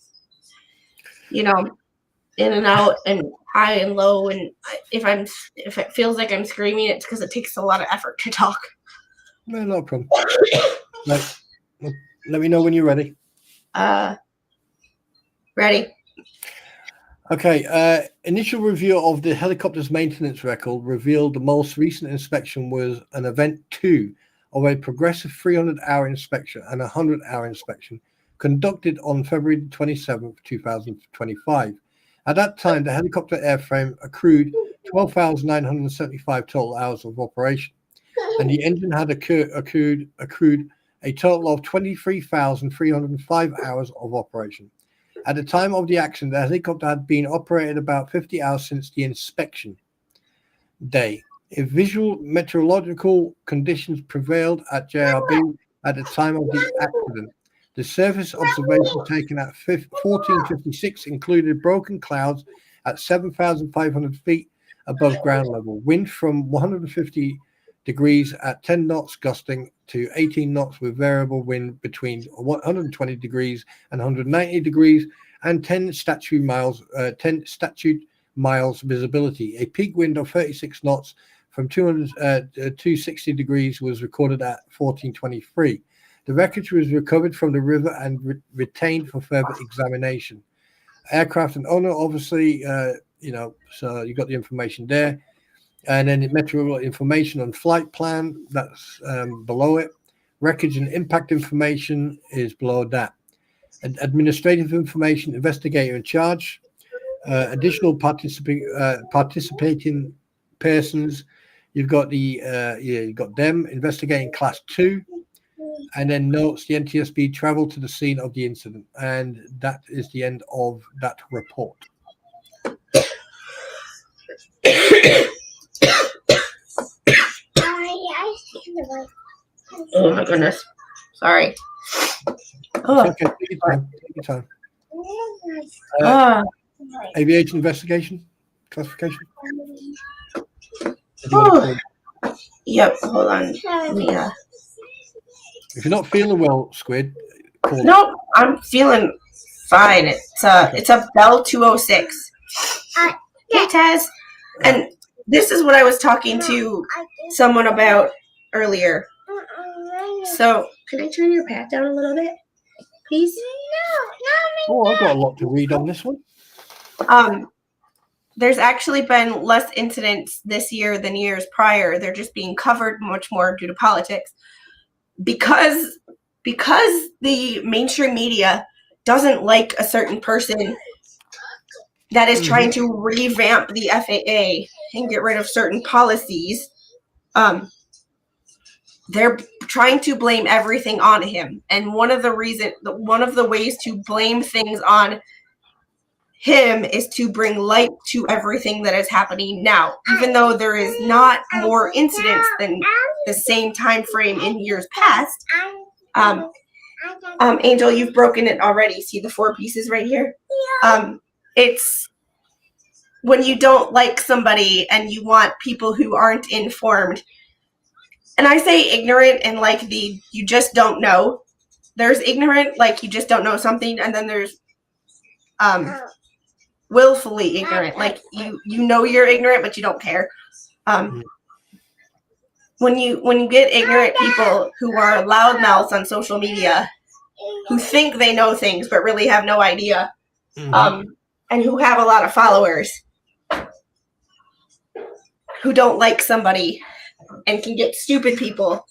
in and out and high and low. And if it feels like I'm screaming, it's because it takes a lot of effort to talk. No problem. Let me know when you're ready. Ready. Okay. Initial review of the helicopter's maintenance record revealed the most recent inspection was an Event 2 of a progressive 300-hour inspection and a 100-hour inspection conducted on February 27, 2025. At that time, the helicopter airframe accrued 12,975 total hours of operation, and the engine had accrued a total of 23,305 hours of operation. At the time of the accident, the helicopter had been operated about 50 hours since the inspection day. If visual meteorological conditions prevailed at JRB at the time of the accident, the surface observation taken at 1456 included broken clouds at 7,500 feet above ground level, wind from 150 degrees at 10 knots gusting to 18 knots with variable wind between 120 degrees and 190 degrees and 10 statute miles visibility. A peak wind of 36 knots from 260 degrees was recorded at 1423. The wreckage was recovered from the river and retained for further examination. Aircraft and owner, obviously, so you got the information there. And then meteorological information on flight plan, that's below it. Wreckage and impact information is below that. Administrative information, investigator in charge, additional participating persons. You've got you've got them investigating class 2, and then notes the NTSB traveled to the scene of the incident, and that is the end of that report. Oh my goodness. Sorry. Oh. Okay, take your time. Aviation investigation, classification. Oh. Yep, hold on. If you're not feeling well, Squid, call. No, I'm feeling fine. It's a Bell 206. Hey, Taz. And this is what I was talking to someone about earlier. So, can I turn your pad down a little bit, please? Oh, I've got a lot to read on this one. There's actually been less incidents this year than years prior. They're just being covered much more due to politics. Because the mainstream media doesn't like a certain person that is trying to revamp the FAA and get rid of certain policies, they're trying to blame everything on him. And one of the ways to blame things on him is to bring light to everything that is happening now, even though there is not more incidents than the same time frame in years past. Angel, you've broken it already. See the 4 pieces right here? It's when you don't like somebody and you want people who aren't informed. And I say ignorant and like you just don't know. There's ignorant, like you just don't know something, and then there's willfully ignorant, like you know you're ignorant but you don't care. When you get ignorant people who are loudmouths on social media, who think they know things but really have no idea, and who have a lot of followers, who don't like somebody and can get stupid people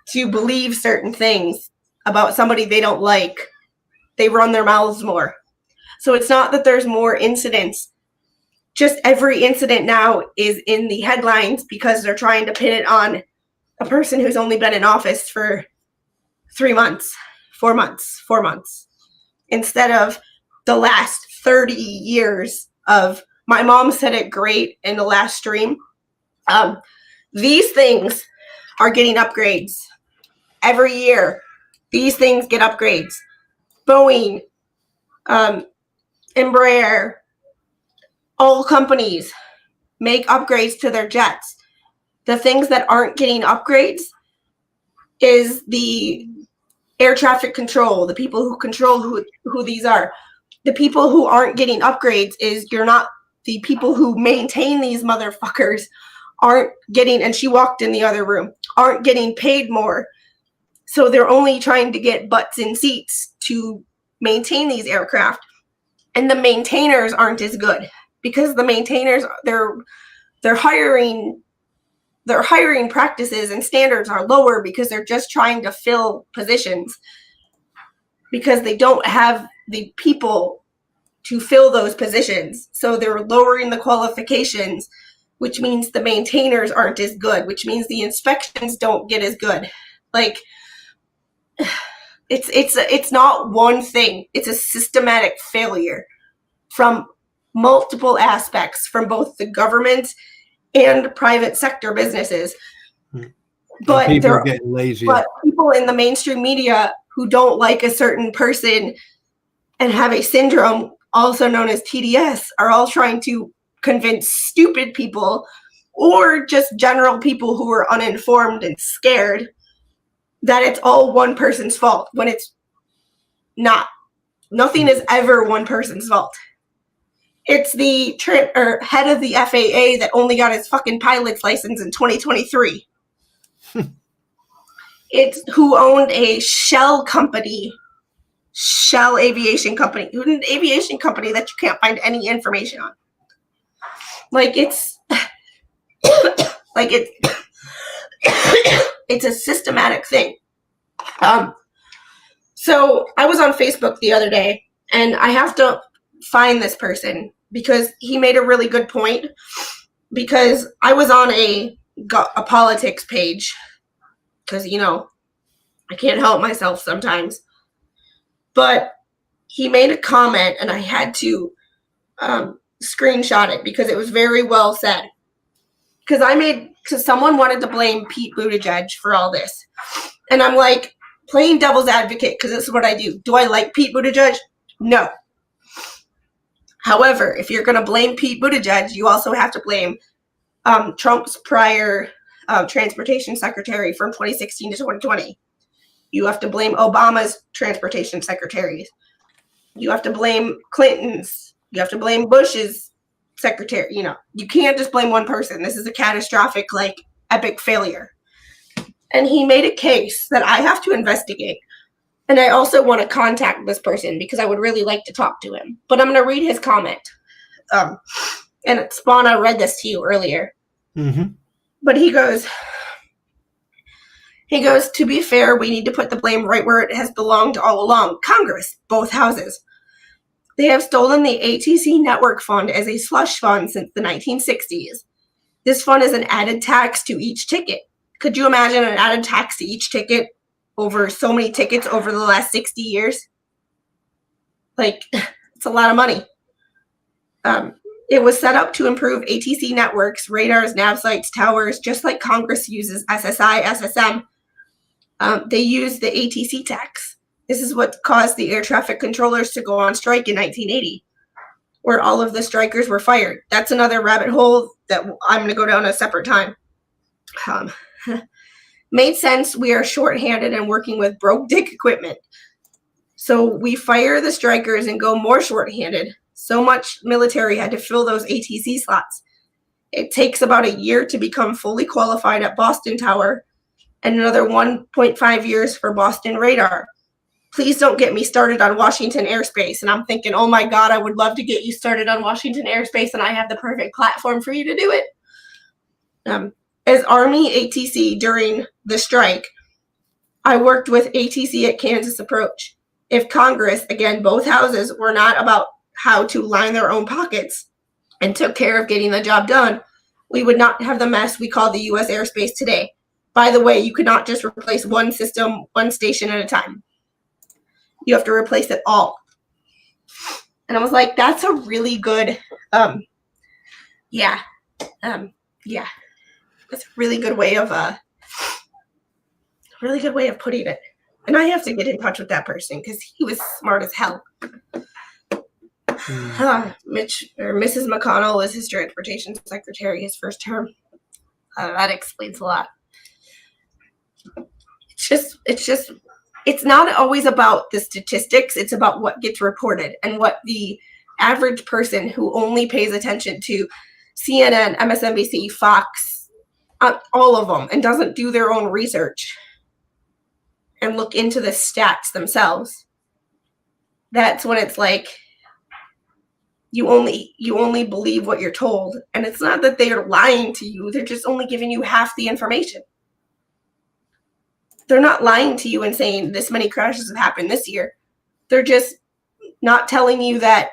to believe certain things about somebody they don't like, they run their mouths more. So it's not that there's more incidents. Just every incident now is in the headlines because they're trying to pin it on a person who's only been in office for 3 months, 4 months, instead of the last 30 years of, my mom said it great in the last stream. These things are getting upgrades. Every year, these things get upgrades. Boeing, Embraer, all companies make upgrades to their jets. The things that aren't getting upgrades is the air traffic control, the people who control who these are. The people who aren't getting upgrades is the people who maintain these motherfuckers aren't getting, and she walked in the other room, aren't getting paid more. So they're only trying to get butts in seats to maintain these aircraft. And the maintainers aren't as good because the maintainers, their hiring practices and standards are lower because they're just trying to fill positions because they don't have the people to fill those positions. So they're lowering the qualifications, which means the maintainers aren't as good, which means the inspections don't get as good. Like, it's not one thing. It's a systematic failure from multiple aspects, from both the government and private sector businesses. But people are getting lazy. But people in the mainstream media who don't like a certain person and have a syndrome, also known as TDS, are all trying to convince stupid people or just general people who are uninformed and scared that it's all one person's fault when it's not. Nothing is ever one person's fault. It's the head of the FAA that only got his fucking pilot's license in 2023. It's who owned a shell aviation company that you can't find any information on. Like, it's it's a systematic thing. So I was on Facebook the other day, and I have to find this person because he made a really good point. Because I was on a politics page, because, you know, I can't help myself sometimes. But he made a comment, and I had to screenshot it because it was very well said. Because someone wanted to blame Pete Buttigieg for all this. And I'm like, playing devil's advocate, because this is what I do. Do I like Pete Buttigieg? No. However, if you're going to blame Pete Buttigieg, you also have to blame Trump's prior transportation secretary from 2016 to 2020. You have to blame Obama's transportation secretaries. You have to blame Clinton's. You have to blame Bush's secretary. You know, you can't just blame one person. This is a catastrophic, like, epic failure. And he made a case that I have to investigate. And I also want to contact this person because I would really like to talk to him. But I'm going to read his comment. And Spawn, I read this to you earlier. Mm-hmm. But he goes, to be fair, we need to put the blame right where it has belonged all along. Congress, both houses. They have stolen the ATC network fund as a slush fund since the 1960s. This fund is an added tax to each ticket. Could you imagine an added tax to each ticket over so many tickets over the last 60 years? Like, it's a lot of money. It was set up to improve ATC networks, radars, nav sites, towers, just like Congress uses SSI, SSM. They use the ATC tax. This is what caused the air traffic controllers to go on strike in 1980, where all of the strikers were fired. That's another rabbit hole that I'm going to go down a separate time. Made sense. We are shorthanded and working with broke dick equipment. So we fire the strikers and go more shorthanded. So much military had to fill those ATC slots. It takes about a year to become fully qualified at Boston Tower and another 1.5 years for Boston Radar. Please don't get me started on Washington airspace. And I'm thinking, oh my God, I would love to get you started on Washington airspace, and I have the perfect platform for you to do it. As Army ATC during the strike, I worked with ATC at Kansas Approach. If Congress, again, both houses, were not about how to line their own pockets and took care of getting the job done, we would not have the mess we call the U.S. airspace today. By the way, you could not just replace one system, one station at a time. You have to replace it all. And I was like, that's a really good, yeah. That's a really good way of putting it. And I have to get in touch with that person because he was smart as hell. Mitch or Mrs. McConnell was his transportation secretary his first term. That explains a lot. It's not always about the statistics. It's about what gets reported and what the average person who only pays attention to CNN, MSNBC, Fox, all of them, and doesn't do their own research and look into the stats themselves. That's when it's like you only believe what you're told. And it's not that they are lying to you. They're just only giving you half the information. They're not lying to you and saying this many crashes have happened this year. They're just not telling you that,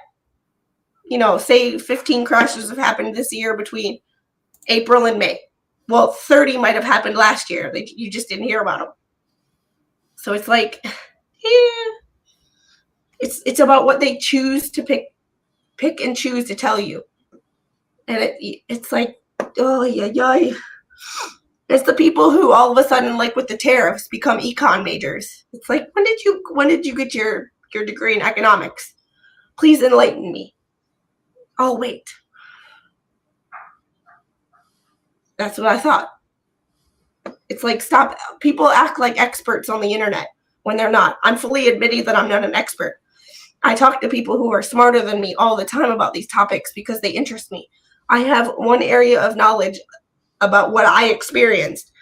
say 15 crashes have happened this year between April and May. Well, 30 might have happened last year. You just didn't hear about them. So it's like, it's about what they choose to pick and choose to tell you. And it's like, oh, yeah. It's the people who all of a sudden, like with the tariffs, become econ majors. It's like, when did you get your degree in economics? Please enlighten me. I'll wait. That's what I thought. It's like, stop. People act like experts on the internet when they're not. I'm fully admitting that I'm not an expert. I talk to people who are smarter than me all the time about these topics because they interest me. I have one area of knowledge about what I experienced,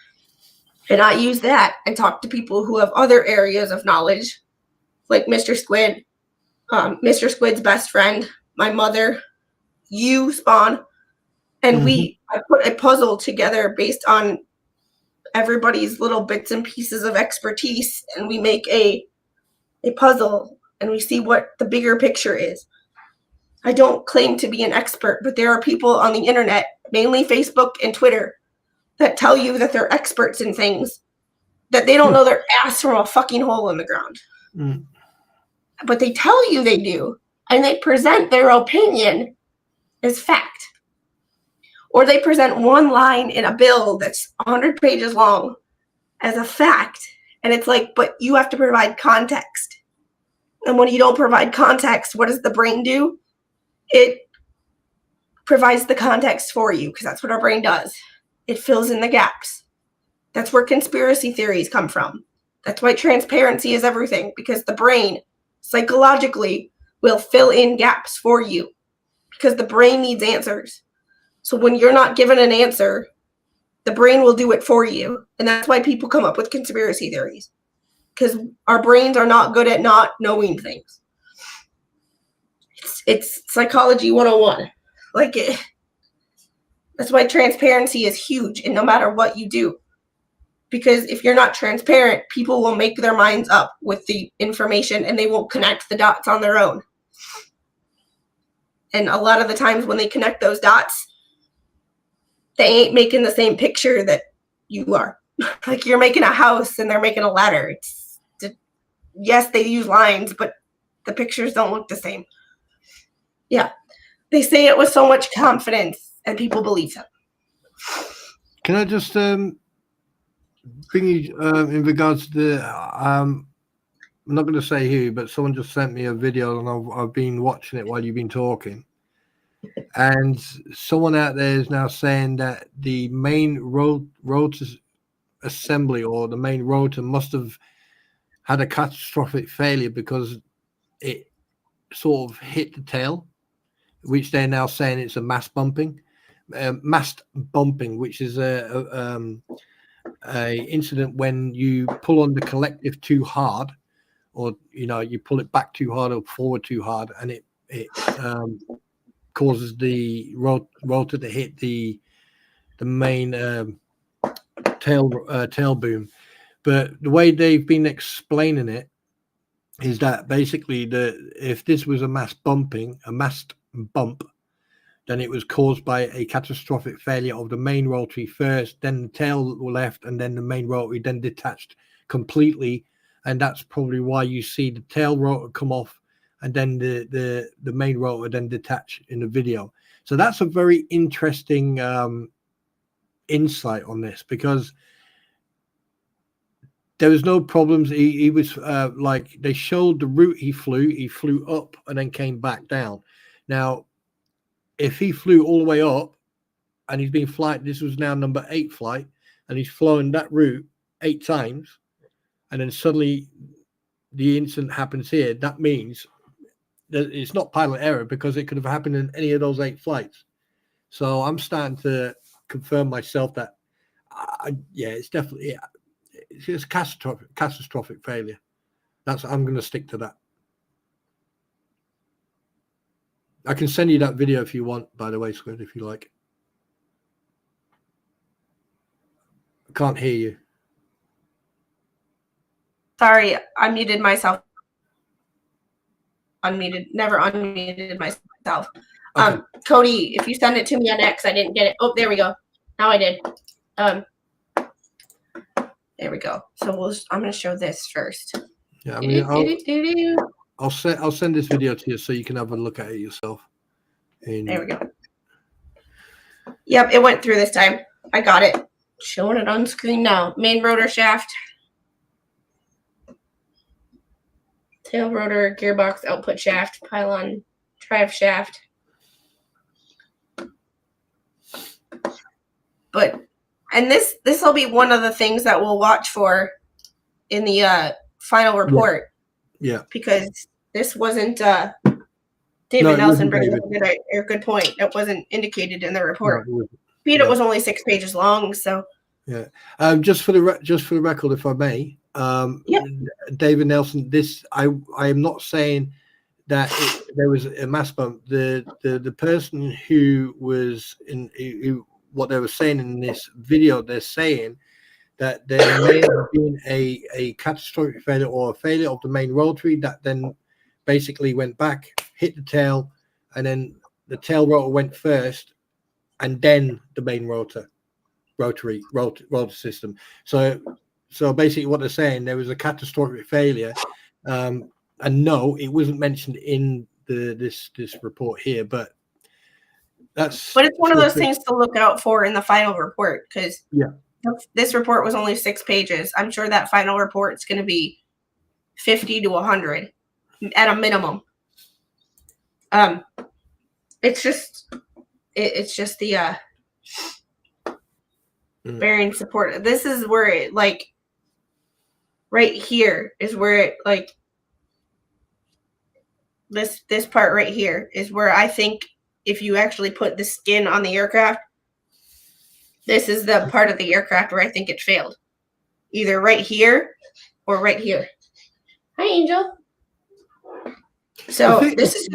and I use that and talk to people who have other areas of knowledge, like Mr. Squid, Mr. Squid's best friend, my mother, you, Spawn, and I put a puzzle together based on everybody's little bits and pieces of expertise, and we make a puzzle, and we see what the bigger picture is. I don't claim to be an expert, but there are people on the internet, mainly Facebook and Twitter, that tell you that they're experts in things that they don't know their ass from a fucking hole in the ground. But they tell you they do, and they present their opinion as fact. Or they present one line in a bill that's 100 pages long as a fact, and it's like, but you have to provide context. And when you don't provide context, what does the brain do? It provides the context for you, because that's what our brain does. It fills in the gaps. That's where conspiracy theories come from. That's why transparency is everything, because the brain psychologically will fill in gaps for you because the brain needs answers. So when you're not given an answer, the brain will do it for you. And that's why people come up with conspiracy theories, because our brains are not good at not knowing things. It's psychology 101. Like it. That's why transparency is huge, and no matter what you do. Because if you're not transparent, people will make their minds up with the information and they won't connect the dots on their own. And a lot of the times when they connect those dots, they ain't making the same picture that you are. Like you're making a house and they're making a ladder. Yes, they use lines, but the pictures don't look the same. Yeah. They say it with so much confidence and people believe them. Can I just bring you in regards to the I'm not going to say who, but someone just sent me a video and I've been watching it while you've been talking. And someone out there is now saying that the main rotor assembly or the main rotor must have had a catastrophic failure because it sort of hit the tail, which they're now saying it's a mast bumping, which is a incident when you pull on the collective too hard, or you pull it back too hard or forward too hard, and it causes the rotor to hit the main tail boom. But the way they've been explaining it is that basically if this was a mast bump, then it was caused by a catastrophic failure of the main rotary first, then the tail left, and then the main rotary then detached completely. And that's probably why you see the tail rotor come off and then the main rotor then detach in the video. So that's a very interesting insight on this, because there was no problems. He was like, they showed the route he flew up and then came back down. Now, if he flew all the way up and he's been this was now number 8 flight, and he's flown that route 8 times, and then suddenly the incident happens here, that means that it's not pilot error, because it could have happened in any of those 8 flights. So I'm starting to confirm myself that, it's definitely, it's just catastrophic failure. I'm going to stick to that. I can send you that video if you want, by the way, Squid, if you like. I can't hear you. Sorry, I muted myself. Never unmuted myself. Okay. Cody, if you send it to me on X, I didn't get it. Oh, there we go. Now I did. There we go. So I'm going to show this first. Yeah, I mean, I'll send this video to you so you can have a look at it yourself. There we go. Yep, it went through this time. I got it. Showing it on screen now. Main rotor shaft. Tail rotor, gearbox, output shaft, pylon, drive shaft. And this will be one of the things that we'll watch for in the final report. Yeah. Because this wasn't David Nelson bringing up a good point. It wasn't indicated in the report. It was only 6 pages long, so. Yeah. Just for the record, if I may, David Nelson, I am not saying that there was a mass bump. The person who was what they were saying in this video, they're saying that there may have been a catastrophic failure or a failure of the main rotary that then basically went back, hit the tail, and then the tail rotor went first, and then the main rotor system. So basically what they're saying, there was a catastrophic failure, and no, it wasn't mentioned in this report here, but it's one of those things to look out for in the final report, because this report was only 6 pages. I'm sure that final report is going to be 50 to 100 at a minimum. It's just the bearing support. This is where it, like, right here is where it, like, this part right here is where I think if you actually put the skin on the aircraft, this is the part of the aircraft where I think it failed. Either right here or right here. Hi, Angel. So this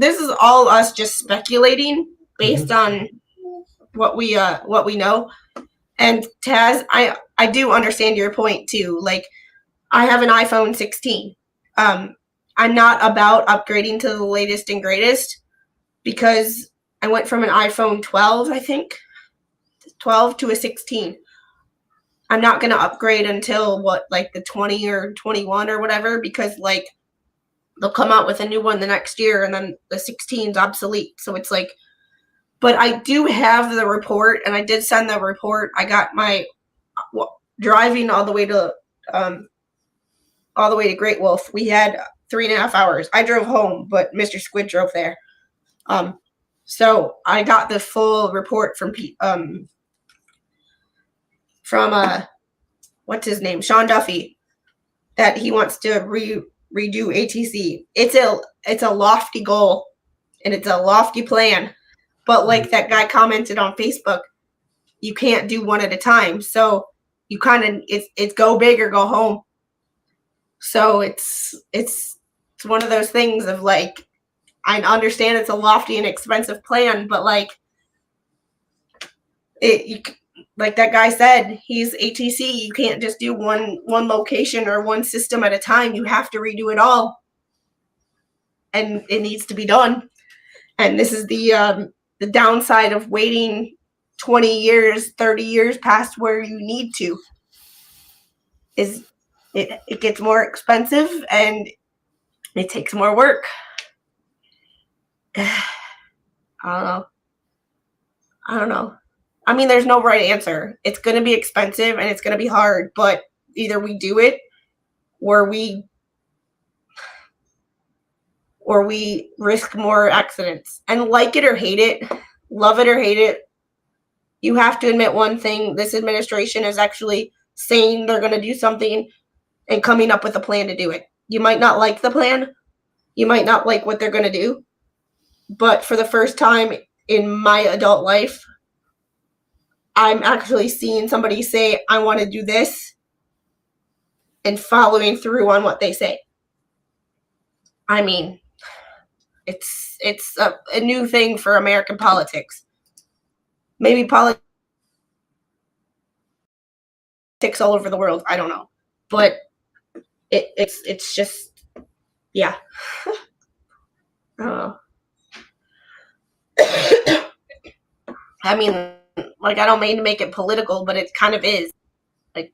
is all us just speculating based on what we know. And Taz, I do understand your point too. Like, I have an iPhone 16. I'm not about upgrading to the latest and greatest because I went from an iPhone 12, I think, 12 to a 16. I'm not going to upgrade until like the 20 or 21 or whatever, because like they'll come out with a new one the next year and then the 16 is obsolete. So it's like, but I do have the report, and I did send the report. I got my driving all the way to Great Wolf. We had 3.5 hours. I drove home, but Mr. Squid drove there. So I got the full report from what's his name, Sean Duffy, that he wants to redo ATC. It's a lofty goal, and it's a lofty plan. But like that guy commented on Facebook, you can't do one at a time. So you kind of it's go big or go home. So it's one of those things of like, I understand it's a lofty and expensive plan, but like like that guy said, he's ATC. You can't just do one location or one system at a time. You have to redo it all, and it needs to be done. And this is the downside of waiting 20 years, 30 years past where you need to. Is it gets more expensive and it takes more work. I don't know. I mean, there's no right answer. It's going to be expensive and it's going to be hard, but either we do it or we risk more accidents. And like it or hate it, love it or hate it, you have to admit one thing. This administration is actually saying they're going to do something and coming up with a plan to do it. You might not like the plan. You might not like what they're going to do. But for the first time in my adult life, I'm actually seeing somebody say, I want to do this, and following through on what they say. I mean, it's a new thing for American politics. Maybe politics all over the world. I don't know. But it's just, yeah. I mean, like, I don't mean to make it political, but it kind of is. Like,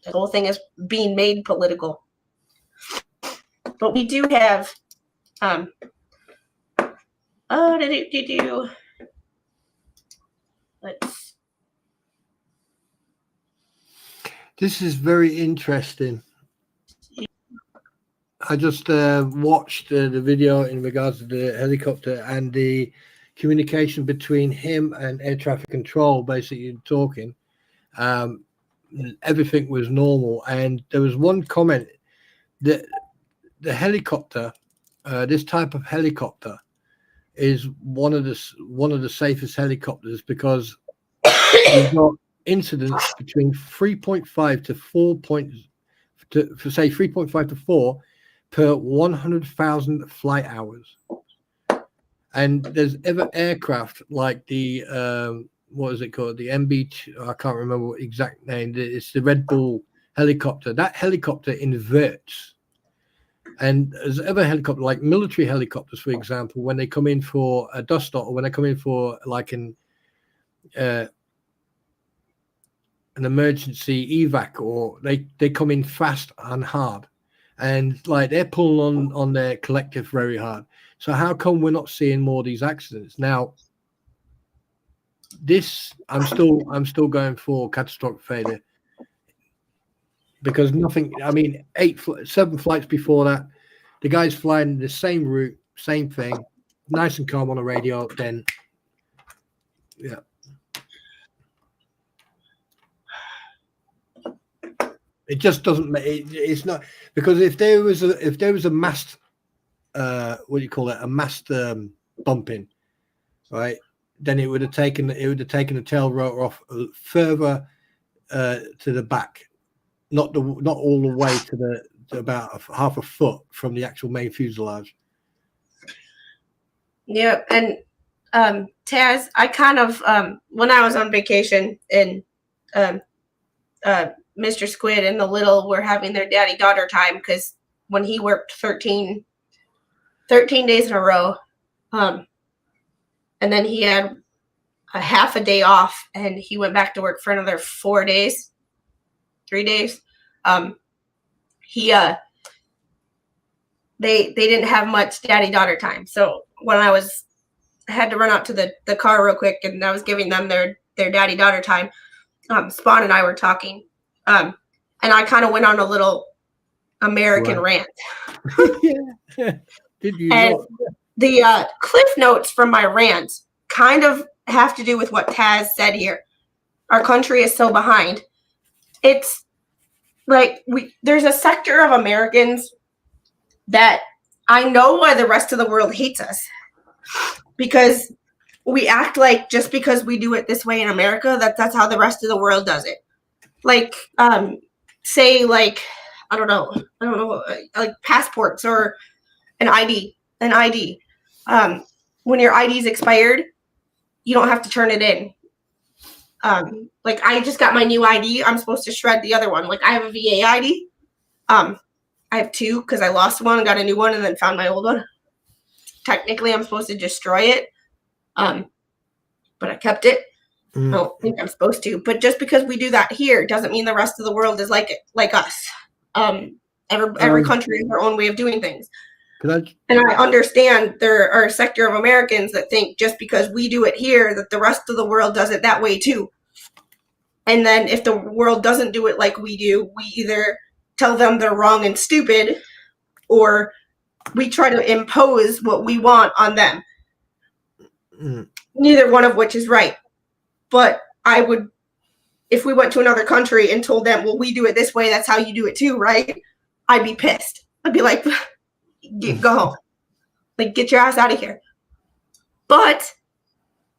the whole thing is being made political. But we do have, let's. This is very interesting. I just watched the video in regards to the helicopter and the communication between him and air traffic control, basically talking. Everything was normal, and there was one comment that the helicopter, this type of helicopter, is one of the safest helicopters, because you've got incidents between 3.5 to 4 say 3.5 to 4 per 100,000 flight hours. And there's ever aircraft like the what is it called? The MB, I can't remember what exact name. It's the Red Bull helicopter. That helicopter inverts. And there's ever helicopter, like military helicopters, for example, when they come in for a dust off, or when they come in for like an emergency evac, or they come in fast and hard, and like they're pulling on their collective very hard. So how come we're not seeing more of these accidents now? I'm still going for catastrophic failure, because nothing. I mean, 7 flights before that, the guy's flying the same route, same thing, nice and calm on the radio. Then, yeah. It just doesn't make it's not, because if there was a massed what do you call it, a massed bumping, right, then it would have taken the tail rotor off further to the back, not all the way to about half a foot from the actual main fuselage. Yeah, and Taz, I kind of when I was on vacation and Mr. Squid and the little were having their daddy-daughter time, because when he worked 13 days in a row, and then he had a half a day off, and he went back to work for another 3 days. They didn't have much daddy-daughter time. So when I had to run out to the car real quick, and I was giving them their daddy-daughter time, Spawn and I were talking, and I kind of went on a little American rant. Yeah. Did you? And the cliff notes from my rant kind of have to do with what Taz said here. Our country is so behind. It's like there's a sector of Americans that I know why the rest of the world hates us, because we act like just because we do it this way in America, that's how the rest of the world does it. Like, say, like, I don't know, like passports or an ID. When your ID's expired, you don't have to turn it in. Like, I just got my new ID. I'm supposed to shred the other one. Like, I have a VA ID. I have two because I lost one and got a new one and then found my old one. Technically, I'm supposed to destroy it. But I kept it. I don't think I'm supposed to. But just because we do that here doesn't mean the rest of the world is like us. Every country has their own way of doing things. And I understand there are a sector of Americans that think just because we do it here, that the rest of the world does it that way too. And then if the world doesn't do it like we do, we either tell them they're wrong and stupid, or we try to impose what we want on them. Neither one of which is right. But I would, if we went to another country and told them, well, we do it this way, that's how you do it too, right? I'd be pissed. I'd be like, go home. Like, get your ass out of here. But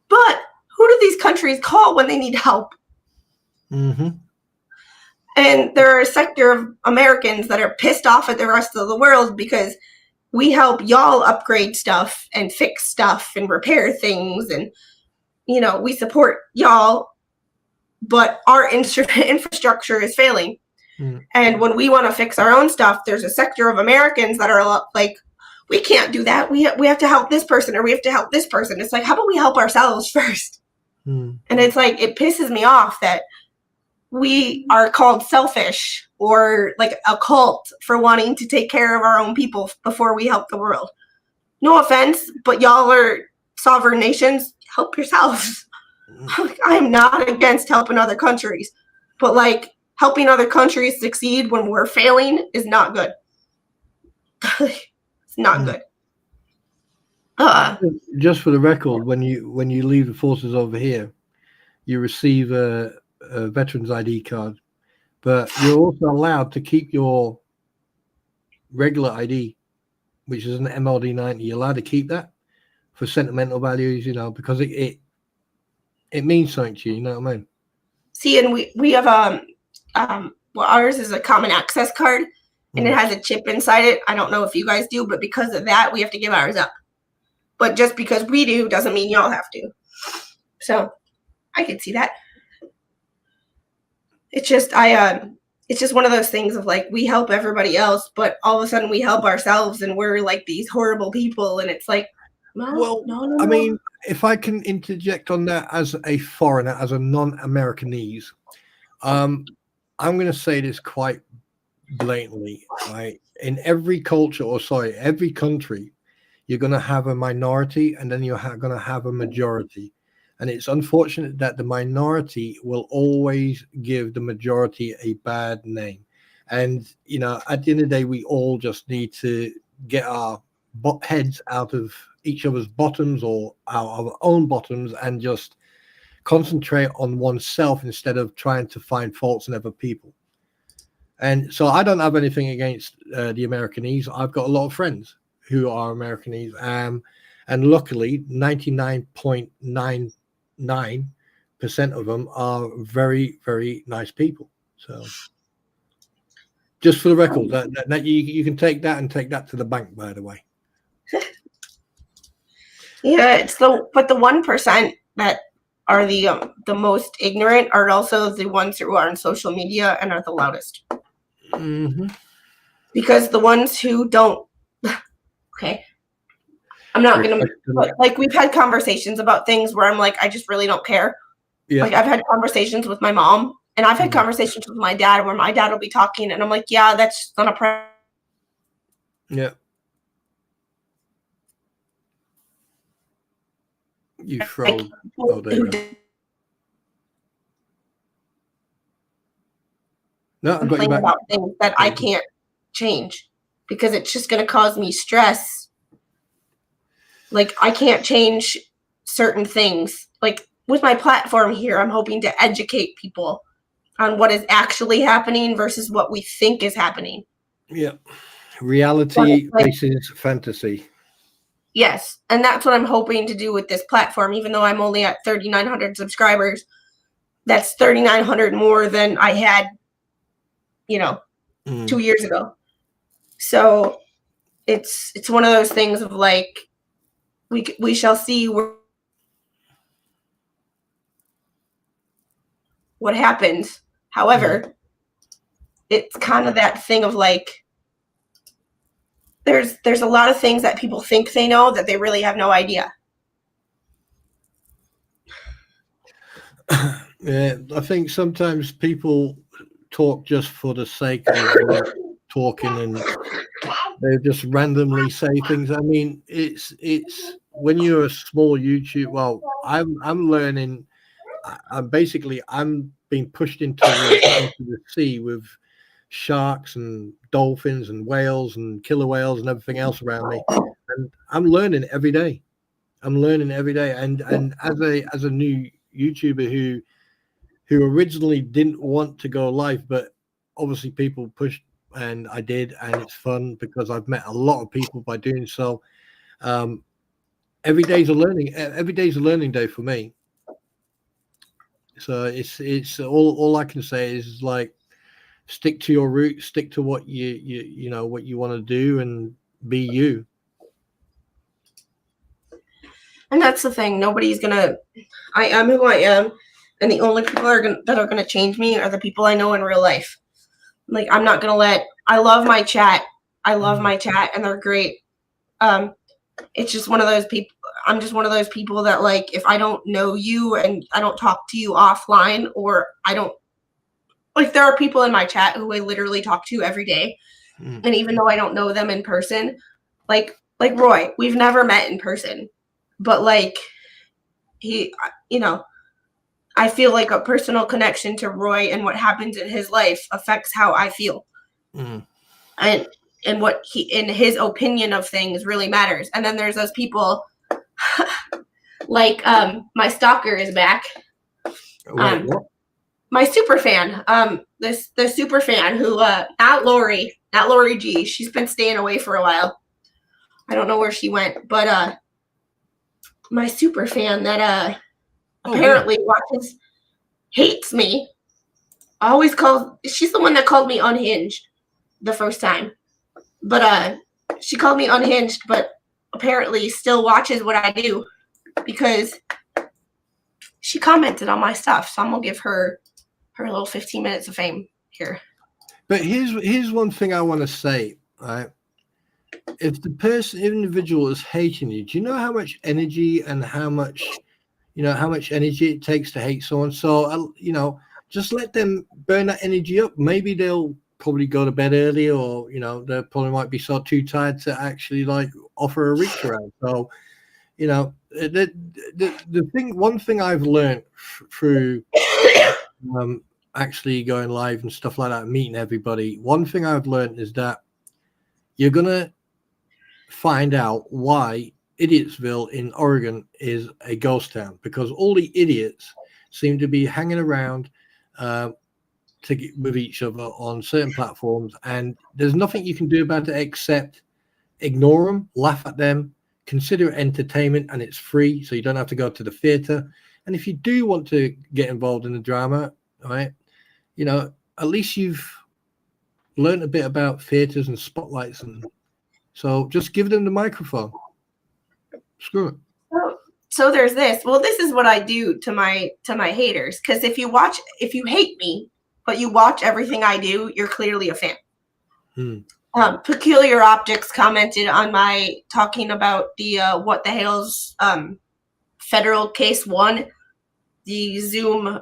who do these countries call when they need help? Mm-hmm. And there are a sector of Americans that are pissed off at the rest of the world because we help y'all upgrade stuff and fix stuff and repair things. And, you know, we support y'all, but our infrastructure is failing. And when we want to fix our own stuff, there's a sector of Americans that are like, we can't do that. We have to help this person, or we have to help this person. It's like, how about we help ourselves first? And it's like, it pisses me off that we are called selfish or like a cult for wanting to take care of our own people before we help the world. No offense, but y'all are sovereign nations. Help yourselves. I'm not against helping other countries, but like, helping other countries succeed when we're failing is not good. It's not good. Just for the record, when you leave the forces over here, you receive a veteran's ID card, but you're also allowed to keep your regular ID, which is an MLD 90. You're allowed to keep that for sentimental values, you know, because it means something to you. You know what I mean? See, and we have well, ours is a common access card, and it has a chip inside it. I don't know if you guys do, but because of that, we have to give ours up. But just because we do doesn't mean y'all have to. So I can see that. It's just it's just one of those things of like, we help everybody else, but all of a sudden we help ourselves and we're like these horrible people, and it's like, no. I mean, if I can interject on that as a foreigner, as a non-Americanese, I'm going to say this quite blatantly, right? In every culture, every country, you're going to have a minority, and then you're going to have a majority. And it's unfortunate that the minority will always give the majority a bad name. And, you know, at the end of the day, we all just need to get our heads out of each other's bottoms or our own bottoms and just concentrate on oneself instead of trying to find faults in other people. And so I don't have anything against the Americanese. I've got a lot of friends who are Americanese, and luckily 99.99% of them are very, very nice people. So just for the record, that you can take that and take that to the bank, by the way. Yeah, it's the 1% that are the most ignorant are also the ones who are on social media and are the loudest. Mm-hmm. Because the ones who don't, okay, I'm not gonna, but like we've had conversations about things where I'm like, I just really don't care. Yeah. Like I've had conversations with my mom, and I've had conversations with my dad where my dad will be talking, and I'm like, yeah, that's not a problem. Yeah. You froze. Oh, there you go. No, I've got you back. About things that I can't change because it's just going to cause me stress. Like I can't change certain things. Like with my platform here, I'm hoping to educate people on what is actually happening versus what we think is happening. Yeah. Reality versus fantasy. Yes. And that's what I'm hoping to do with this platform, even though I'm only at 3,900 subscribers. That's 3,900 more than I had 2 years ago. So it's one of those things of like we shall see what happens. However, it's kind of that thing of like there's a lot of things that people think they know that they really have no idea. Yeah, I think sometimes people talk just for the sake of talking, and they just randomly say things. I mean, it's when you're a small YouTube. Well, I'm learning. I'm being pushed into the sea with sharks and dolphins and whales and killer whales and everything else around me, and I'm learning every day. And as a new YouTuber who originally didn't want to go live, but obviously people pushed, and I did, and it's fun because I've met a lot of people by doing so. Every day's a learning day for me. So it's all I can say is like stick to your roots, stick to what you know what you want to do, and be you. And that's the thing. I am who I am, and the only people that are gonna change me are the people I know in real life. Like I'm not gonna I love my chat. And they're great. It's just one of those people. I'm just one of those people that like if I don't know you and I don't talk to you offline, or I don't like there are people in my chat who I literally talk to every day. And even though I don't know them in person, like Roy, we've never met in person. But like he, I feel like a personal connection to Roy, and what happens in his life affects how I feel. And what in his opinion of things really matters. And then there's those people like my stalker is back. My super fan, the super fan who not Lori G. She's been staying away for a while. I don't know where she went, but my super fan that apparently hates me. She's the one that called me unhinged the first time. But she called me unhinged, but apparently still watches what I do because she commented on my stuff. So I'm gonna give her little 15 minutes of fame here. But here's one thing I want to say, right? If the individual is hating you, do you know how much energy and how much energy it takes to hate someone? So just let them burn that energy up. Maybe they'll probably go to bed early, or they probably might be so too tired to actually like offer a reach around. So one thing I've learned through actually going live and stuff like that, meeting everybody, one thing I've learned is that you're gonna find out why Idiotsville in Oregon is a ghost town, because all the idiots seem to be hanging around with each other on certain platforms, and there's nothing you can do about it except ignore them, laugh at them, consider it entertainment, and it's free, so you don't have to go to the theater. And if you do want to get involved in the drama, right, you know, at least you've learned a bit about theaters and spotlights, and so just give them the microphone. Screw it. So there's this. Well, this is what I do to my haters, because if you hate me but you watch everything I do, you're clearly a fan. Peculiar Optics commented on my talking about the What the Hell's federal case 1, the Zoom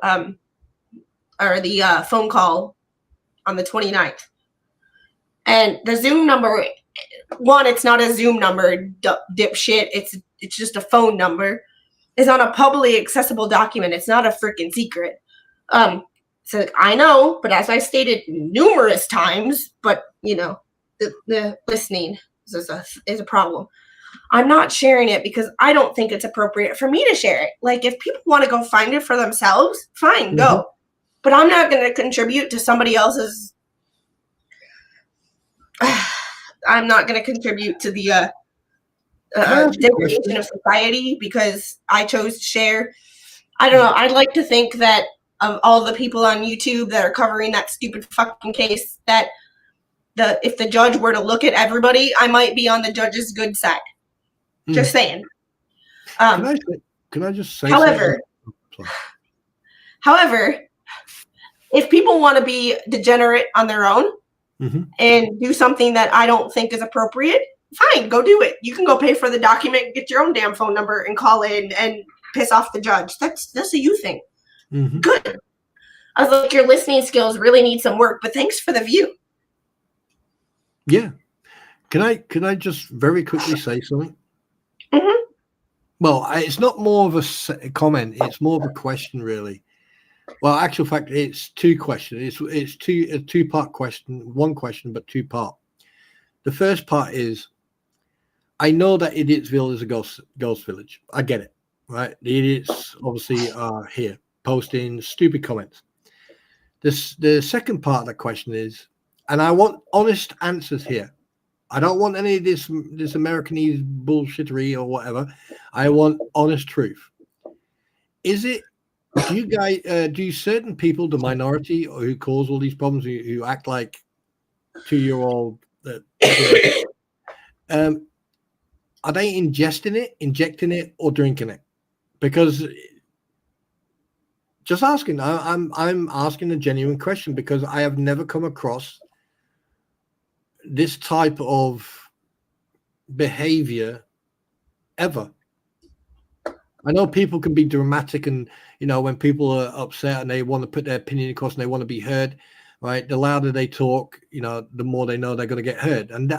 or the phone call on the 29th. And the Zoom number, one, it's not a Zoom number, dipshit. It's just a phone number. It's on a publicly accessible document. It's not a freaking secret. So I know, but as I stated numerous times, but you know, the listening is a problem. I'm not sharing it because I don't think it's appropriate for me to share it. Like, if people want to go find it for themselves, fine, go. But I'm not going to contribute to somebody else's. I'm not going to contribute to the degradation of society because I chose to share. I don't know. I'd like to think that of all the people on YouTube that are covering that stupid fucking case, that if the judge were to look at everybody, I might be on the judge's good side. Just saying. Can I just say however, if people want to be degenerate on their own and do something that I don't think is appropriate, fine, go do it. You can go pay for the document, get your own damn phone number, and call in and piss off the judge. That's a you thing. Good. I was like, your listening skills really need some work, but thanks for the view. Yeah. Can I just very quickly say something? Well, it's not more of a comment. It's more of a question, really. Well, actual fact, it's two questions. It's a two-part question. One question, but two-part. The first part is, I know that Idiotsville is a ghost village. I get it, right? The idiots obviously are here posting stupid comments. The second part of the question is, and I want honest answers here. I don't want any of this Americanese bullshittery or whatever. I want honest truth. Do certain people, the minority who cause all these problems, who act like 2-year-old, are they injecting it, or drinking it? Because just asking, I'm asking a genuine question because I have never come across this type of behavior ever. I know people can be dramatic, and you know, when people are upset and they want to put their opinion across and they want to be heard, right? The louder they talk, you know, the more they know they're going to get heard. And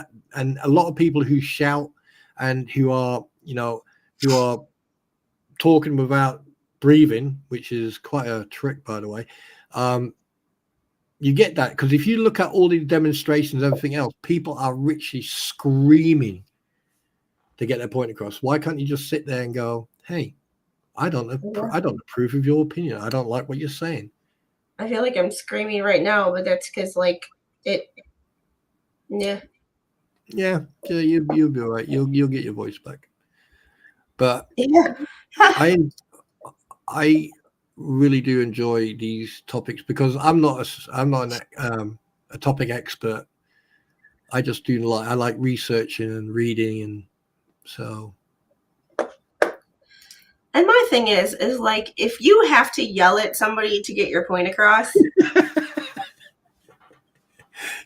a lot of people who shout and who are talking without breathing, which is quite a trick, by the way. You get that because if you look at all these demonstrations, everything else, people are richly screaming to get their point across. Why can't you just sit there and go, "Hey, I don't approve of your opinion. I don't like what you're saying." I feel like I'm screaming right now, but that's because yeah, you'll be all right. You'll get your voice back. But yeah. I really do enjoy these topics because I'm not a topic expert. I just I like researching and reading, and so. And my thing is like, if you have to yell at somebody to get your point across.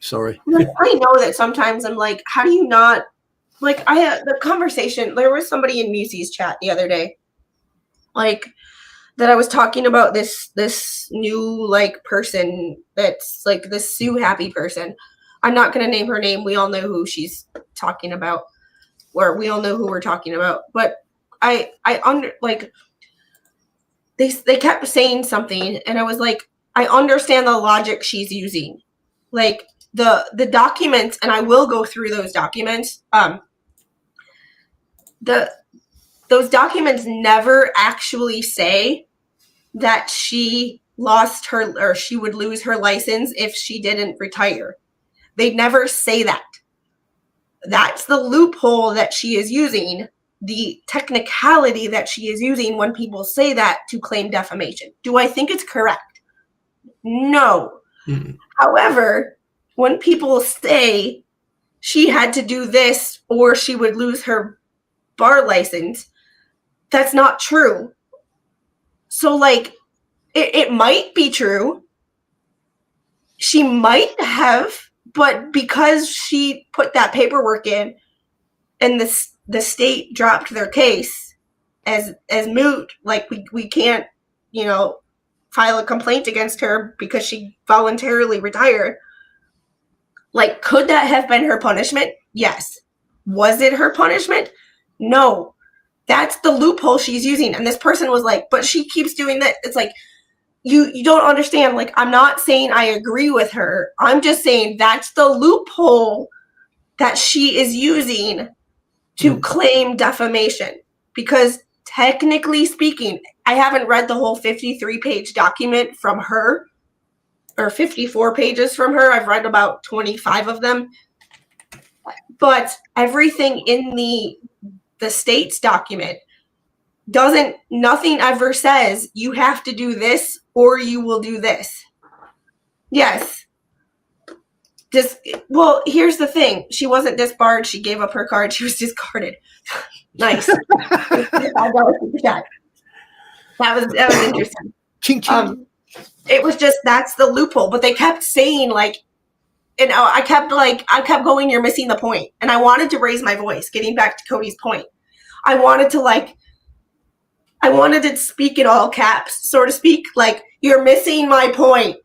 Sorry. Like, I know that sometimes I'm like, how do you not, like, I had the conversation, there was somebody in Musie's chat the other day, like, that I was talking about this new, like, person that's, like, this Sue Happy person. I'm not going to name her name. We all know who she's talking about, or we all know who we're talking about. But they kept saying something, and I was like, I understand the logic she's using. Like, the documents, and I will go through those documents. Those documents never actually say that she lost her, or she would lose her license if she didn't retire. They never say that. That's the loophole that she is using, the technicality that she is using when people say that to claim defamation. Do I think it's correct? No. Mm. However, when people say she had to do this or she would lose her bar license, that's not true. So, like, it might be true. She might have, but because she put that paperwork in and the state dropped their case as moot, like we can't, file a complaint against her because she voluntarily retired. Like, could that have been her punishment? Yes. Was it her punishment? No. That's the loophole she's using. And this person was like, but she keeps doing that. It's like, you don't understand. Like, I'm not saying I agree with her. I'm just saying that's the loophole that she is using to claim defamation. Because technically speaking, I haven't read the whole 53-page document from her, or 54 pages from her. I've read about 25 of them. But everything in the state's document nothing ever says you have to do this or you will do this. Yes. Well, here's the thing. She wasn't disbarred. She gave up her card. She was discarded. Nice. $5 That was interesting. Ching, ching. It was just, that's the loophole. But they kept saying, like, I kept going, you're missing the point. And I wanted to raise my voice, getting back to Cody's point. I wanted to speak in all caps, so to speak, like, you're missing my point.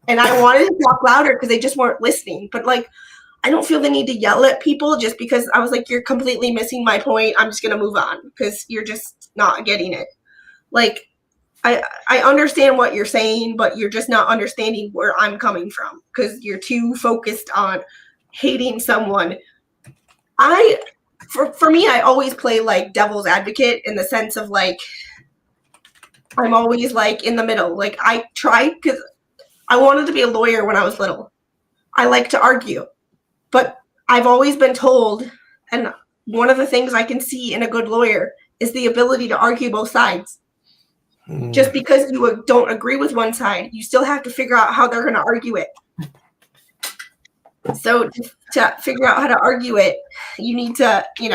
And I wanted to talk louder because they just weren't listening. But, like, I don't feel the need to yell at people just because I was like, you're completely missing my point. I'm just going to move on because you're just not getting it. Like, I understand what you're saying, but you're just not understanding where I'm coming from because you're too focused on hating someone. For me, I always play like devil's advocate in the sense of like, I'm always like in the middle. Like, I try, because I wanted to be a lawyer when I was little. I like to argue, but I've always been told, and one of the things I can see in a good lawyer is the ability to argue both sides. Just because you don't agree with one side, you still have to figure out how they're going to argue it. So to figure out how to argue it, you need to, you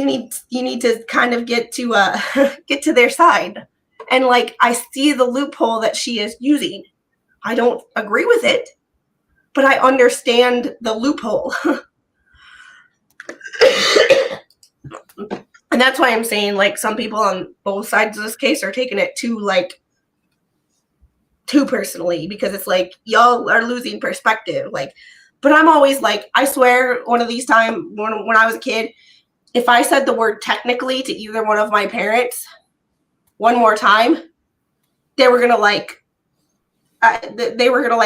need to kind of get to their side. And like, I see the loophole that she is using. I don't agree with it, but I understand the loophole. And that's why I'm saying, like, some people on both sides of this case are taking it too personally, because it's like, y'all are losing perspective. Like, but I'm always like, I swear, one of these times when I was a kid, if I said the word technically to either one of my parents one more time, they were gonna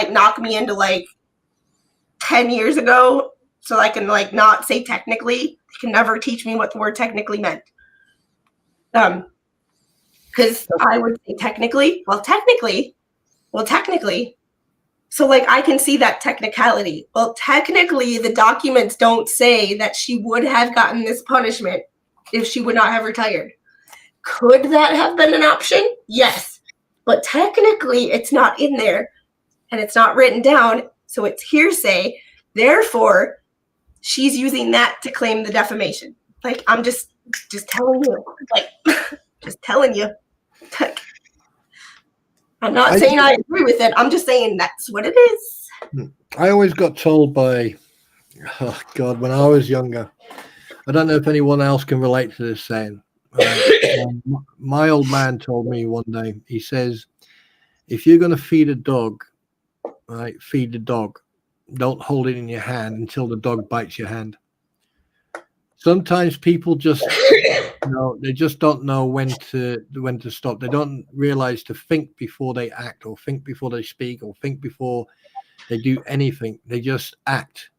knock me into like 10 years ago, so I can like not say technically. They can never teach me what the word technically meant. Because I would say technically. So like, I can see that technicality. Well, technically, the documents don't say that she would have gotten this punishment if she would not have retired. Could that have been an option? Yes. But technically, it's not in there, and it's not written down, so it's hearsay. Therefore, she's using that to claim the defamation. Like, I'm just telling you. Like, just telling you. I'm not saying I agree with it. I'm just saying that's what it is. I always got told by, oh God, when I was younger, I don't know if anyone else can relate to this saying. My old man told me one day, he says, if you're going to feed a dog, right, feed the dog. Don't hold it in your hand until the dog bites your hand. Sometimes people just, they just don't know when to stop. They don't realize to think before they act, or think before they speak, or think before they do anything. They just act.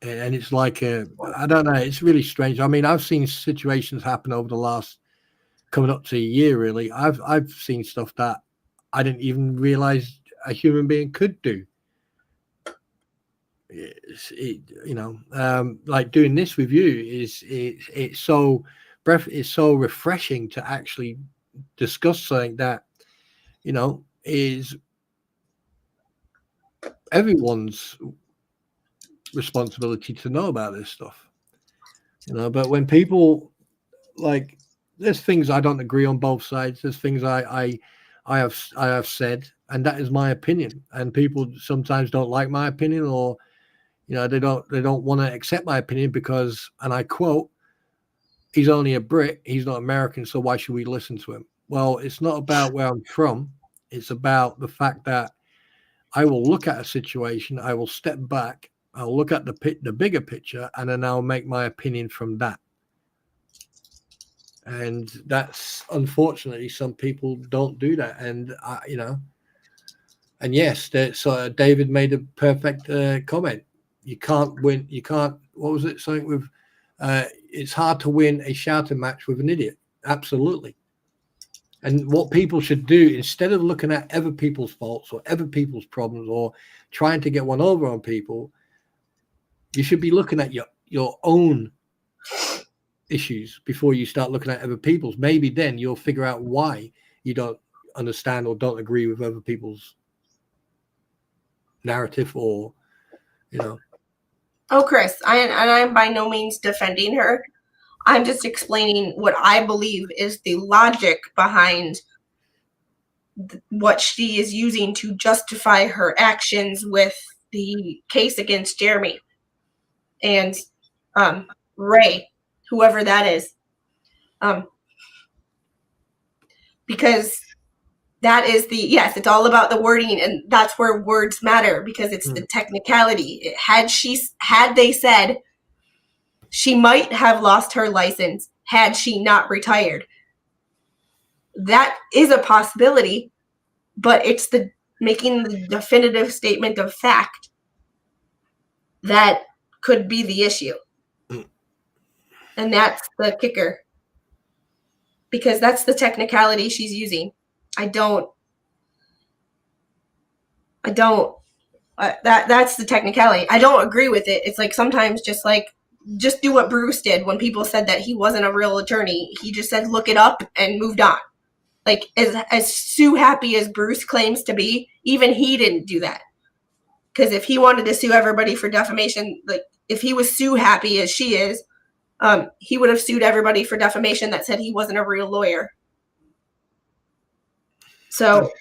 And it's like, I don't know, it's really strange. I mean, I've seen situations happen over the last coming up to a year, really, I've seen stuff that I didn't even realize a human being could do. Like doing this with you it's so refreshing to actually discuss something that is everyone's responsibility to know about this stuff. But when people, like, there's things I don't agree on both sides. There's things I have said, and that is my opinion. And people sometimes don't like my opinion, or they don't want to accept my opinion because, and I quote, "He's only a Brit. He's not American. So why should we listen to him?" Well, it's not about where I'm from. It's about the fact that I will look at a situation. I will step back. I'll look at the bigger picture, and then I'll make my opinion from that. And that's, unfortunately, some people don't do that. And and yes, David made a perfect comment. You can't win. You can't. What was it? Something with. It's hard to win a shouting match with an idiot. Absolutely. And what people should do, instead of looking at other people's faults or other people's problems or trying to get one over on people, you should be looking at your own issues before you start looking at other people's. Maybe then you'll figure out why you don't understand or don't agree with other people's narrative, or Oh, Chris, I'm by no means defending her. I'm just explaining what I believe is the logic behind what she is using to justify her actions with the case against Jeremy and Ray, whoever that is. Because that is yes, it's all about the wording, and that's where words matter, because it's the technicality. Had they said she might have lost her license had she not retired, that is a possibility, but it's the making the definitive statement of fact that could be the issue. And that's the kicker, because that's the technicality she's using. That's the technicality. I don't agree with it. It's like sometimes just do what Bruce did when people said that he wasn't a real attorney. He just said, look it up, and moved on. Like, as Sue happy as Bruce claims to be, even he didn't do that. Because if he wanted to sue everybody for defamation, like if he was Sue happy as she is, he would have sued everybody for defamation that said he wasn't a real lawyer. So,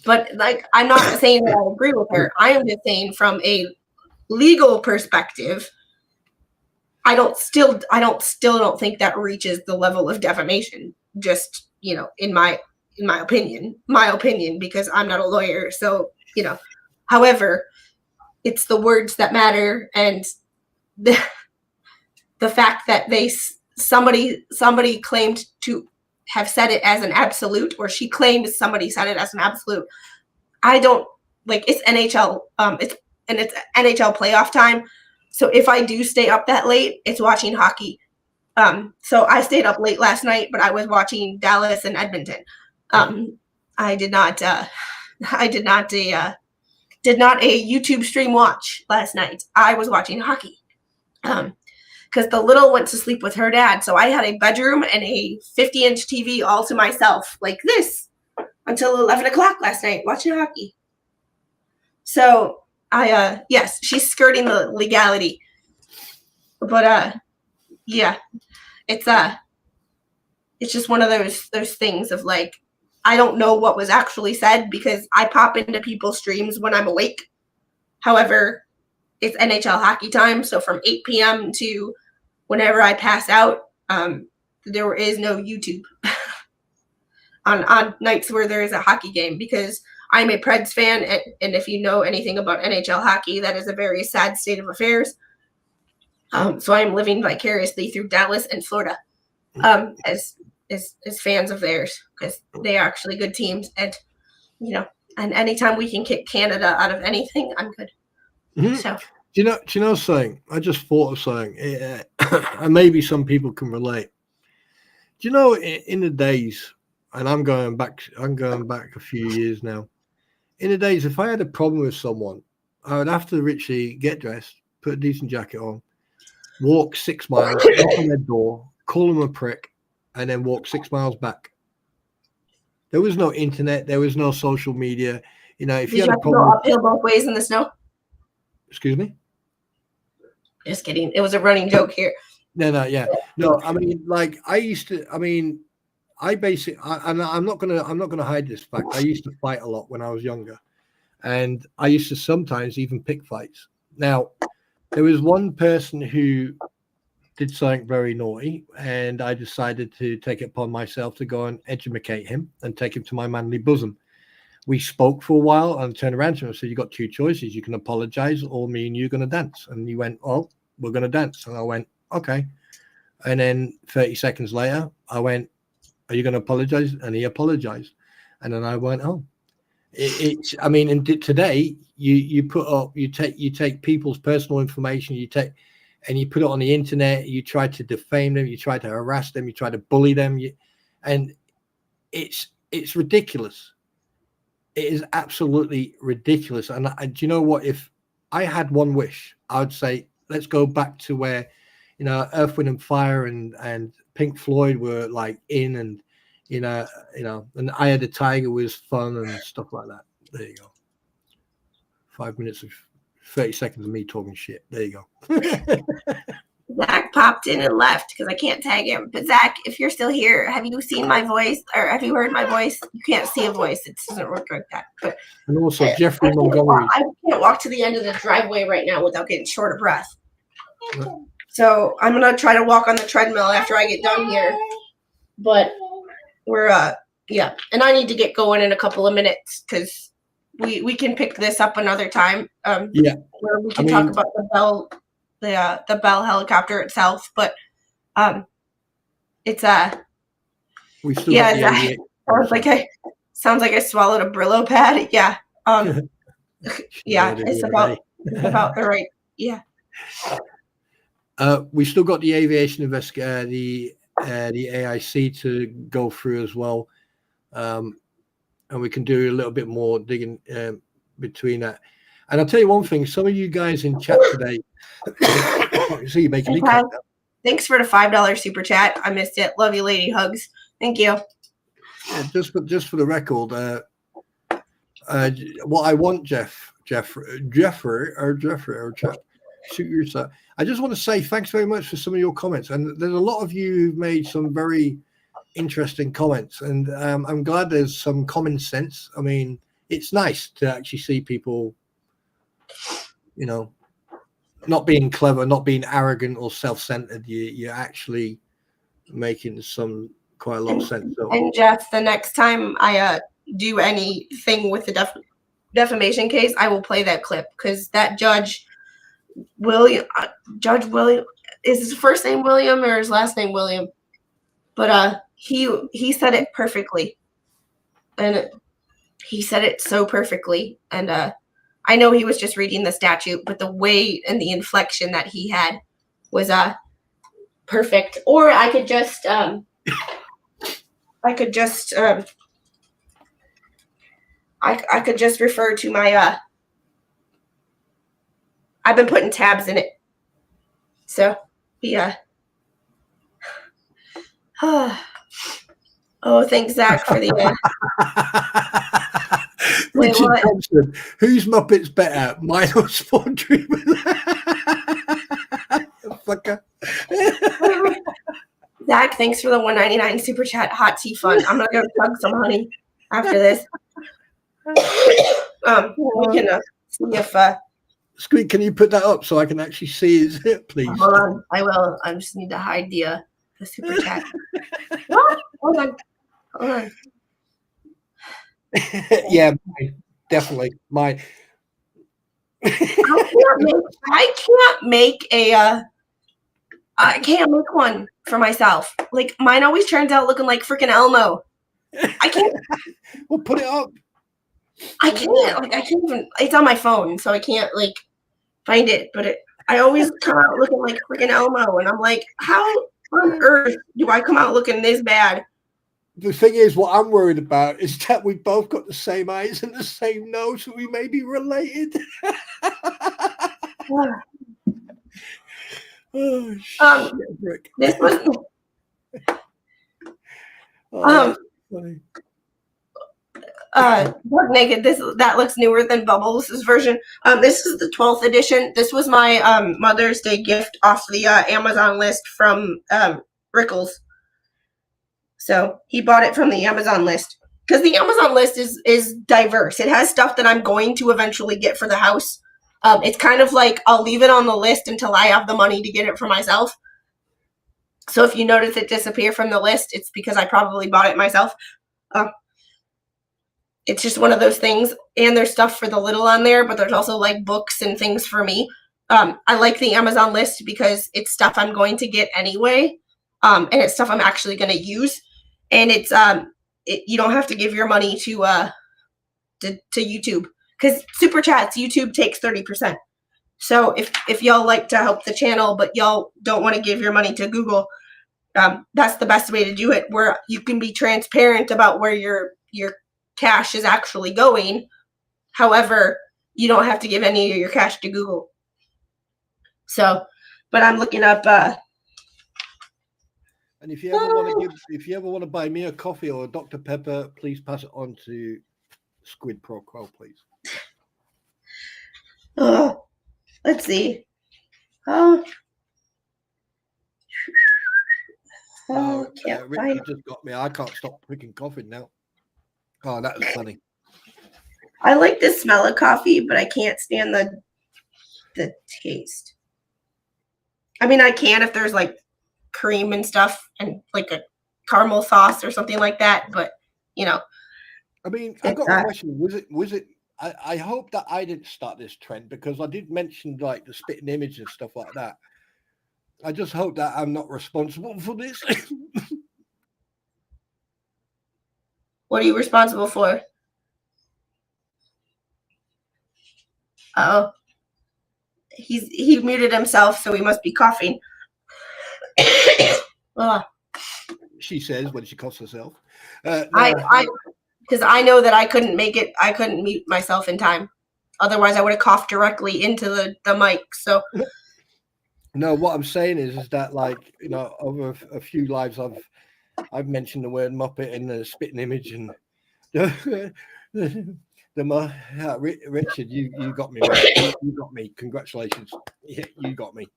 but like, I'm not saying that I agree with her. I am just saying from a legal perspective, I still don't think that reaches the level of defamation. Just, in my opinion, because I'm not a lawyer. So, however, it's the words that matter, and the fact that somebody claimed to have said it as an absolute, or she claimed somebody said it as an absolute. I don't it's NHL. It's NHL playoff time. So if I do stay up that late, it's watching hockey. So I stayed up late last night, but I was watching Dallas and Edmonton. I did not a YouTube stream watch last night. I was watching hockey. Because the little went to sleep with her dad. So I had a bedroom and a 50-inch TV all to myself, like this, until 11 o'clock last night, watching hockey. So yes, she's skirting the legality. But yeah, it's just one of those things of like, I don't know what was actually said because I pop into people's streams when I'm awake. However, it's NHL hockey time, so from 8 p.m. to whenever I pass out, there is no YouTube on nights where there is a hockey game, because I'm a Preds fan, and if you know anything about NHL hockey, that is a very sad state of affairs. So I'm living vicariously through Dallas and Florida as fans of theirs, because they are actually good teams, and and anytime we can kick Canada out of anything, I'm good. Mm-hmm. So. Do you know something? I just thought of something, and maybe some people can relate. Do you know in the days, and I'm going back a few years now. In the days, if I had a problem with someone, I would have to literally get dressed, put a decent jacket on, walk 6 miles, knock on their door, call them a prick, and then walk 6 miles back. There was no internet. There was no social media. You know, if Did you had you a have to go problem, uphill both ways in the snow? excuse me. Just kidding. It was a running joke here. No. I mean, like I used to. I mean, I'm not gonna hide this fact. I used to fight a lot when I was younger, and I used to sometimes even pick fights. Now, there was one person who did something very naughty, and I decided to take it upon myself to go and educate him and take him to my manly bosom. We spoke for a while and turned around to him and said, "You got two choices. You can apologize, or me and you are going to dance." And he went, "Oh, we're going to dance." And I went, "Okay." And then 30 seconds later, I went, "Are you going to apologize?" And he apologized. And then I went, "Oh." I mean, and today you put up, you take people's personal information, and you put it on the internet. You try to defame them, you try to harass them, you try to bully them, and it's ridiculous. It is absolutely ridiculous. And do you know what? If I had one wish, I would say, let's go back to where, you know, Earth, Wind and Fire and Pink Floyd were like in, and you know, and Eye of the Tiger was fun and stuff like that. There you go. 5 minutes of 30 seconds of me talking shit. There you go. Zach popped in and left because I can't tag him. But Zach, if you're still here, have you seen my voice or have you heard my voice? You can't see a voice. It doesn't work like that. But and also Jeffrey Montgomery. I can't walk to the end of the driveway right now without getting short of breath. So I'm gonna try to walk on the treadmill after I get done here. But we're and I need to get going in a couple of minutes because we can pick this up another time. Where we can talk about the Bell helicopter itself, but it's we still got sounds like I swallowed a Brillo pad. Yeah. It's about the right. Yeah. We still got the aviation the AIC to go through as well, and we can do a little bit more digging between that. And I'll tell you one thing: some of you guys in chat today, see you making me crack up. Thanks for the $5 super chat. I missed it. Love you, lady. Hugs. Thank you. Yeah, just for the record, what I want, Jeffrey, shoot yourself. I just want to say thanks very much for some of your comments, and there's a lot of you who've made some very interesting comments, and I'm glad there's some common sense. I mean, it's nice to actually see people, you know, not being clever, not being arrogant or self-centered. You're actually making quite a lot of sense. So. And Jeff, the next time I do anything with the defamation case, I will play that clip because that Judge William, is his first name William or his last name William? But he said it perfectly, and he said it so perfectly. And I know he was just reading the statute, but the way and the inflection that he had was perfect. Or I could just refer to my I've been putting tabs in it. So, yeah. Oh, thanks, Zach, for the. Richard Thompson, whose Muppets better, mine or Spawntrooper? Fucker. Zach, thanks for the $1.99 super chat. Hot tea fun. I'm gonna go chug some honey after this. We can see if. Squid, can you put that up so I can actually see it, please? Hold on, I will. I just need to hide the super chat. What? Hold on. Yeah, definitely. I can't make one for myself. Like mine always turns out looking like freaking Elmo. I can't. Well, put it up. I can't. Like I can't even. It's on my phone, so I can't find it. But I always come out looking like freaking Elmo, and I'm like, how on earth do I come out looking this bad? The thing is, what I'm worried about is that we both got the same eyes and the same nose, so we may be related. Oh, shit, Rick. This was Oh, funny. Buck Naked. That looks newer than Bubbles' version. This is the 12th edition. This was my Mother's Day gift off the Amazon list from Rickles. So he bought it from the Amazon list because the Amazon list is diverse. It has stuff that I'm going to eventually get for the house. It's kind of like I'll leave it on the list until I have the money to get it for myself. So if you notice it disappear from the list, it's because I probably bought it myself. It's just one of those things. And there's stuff for the little on there, but there's also like books and things for me. I like the Amazon list because it's stuff I'm going to get anyway. And it's stuff I'm actually going to use. And it's you don't have to give your money to YouTube because Super Chats, YouTube takes 30%. So if y'all like to help the channel, but y'all don't want to give your money to Google, that's the best way to do it, where you can be transparent about where your cash is actually going. However, you don't have to give any of your cash to Google. So, but I'm looking up. And if you ever want to buy me a coffee or a Dr. Pepper, please pass it on to Squid Pro Quell, please. Let's see. Oh, Rick just got me. I can't stop freaking coughing now. Oh, that was funny. I like the smell of coffee, but I can't stand the taste. I mean, I can if there's like cream and stuff and like a caramel sauce or something like that, but you know. I mean, I got a question. Was it I hope that I didn't start this trend, because I did mention like the spitting image and stuff like that. I just hope that I'm not responsible for this. What are you responsible for? Oh, he muted himself, so he must be coughing. She says when she coughs herself. Because I know that I couldn't make it. I couldn't mute myself in time. Otherwise, I would have coughed directly into the mic. So. No, what I'm saying is that, like, you know, over a few lives, I've mentioned the word Muppet and the spitting image, and Richard, you got me. Right? You got me. Congratulations. Yeah, you got me.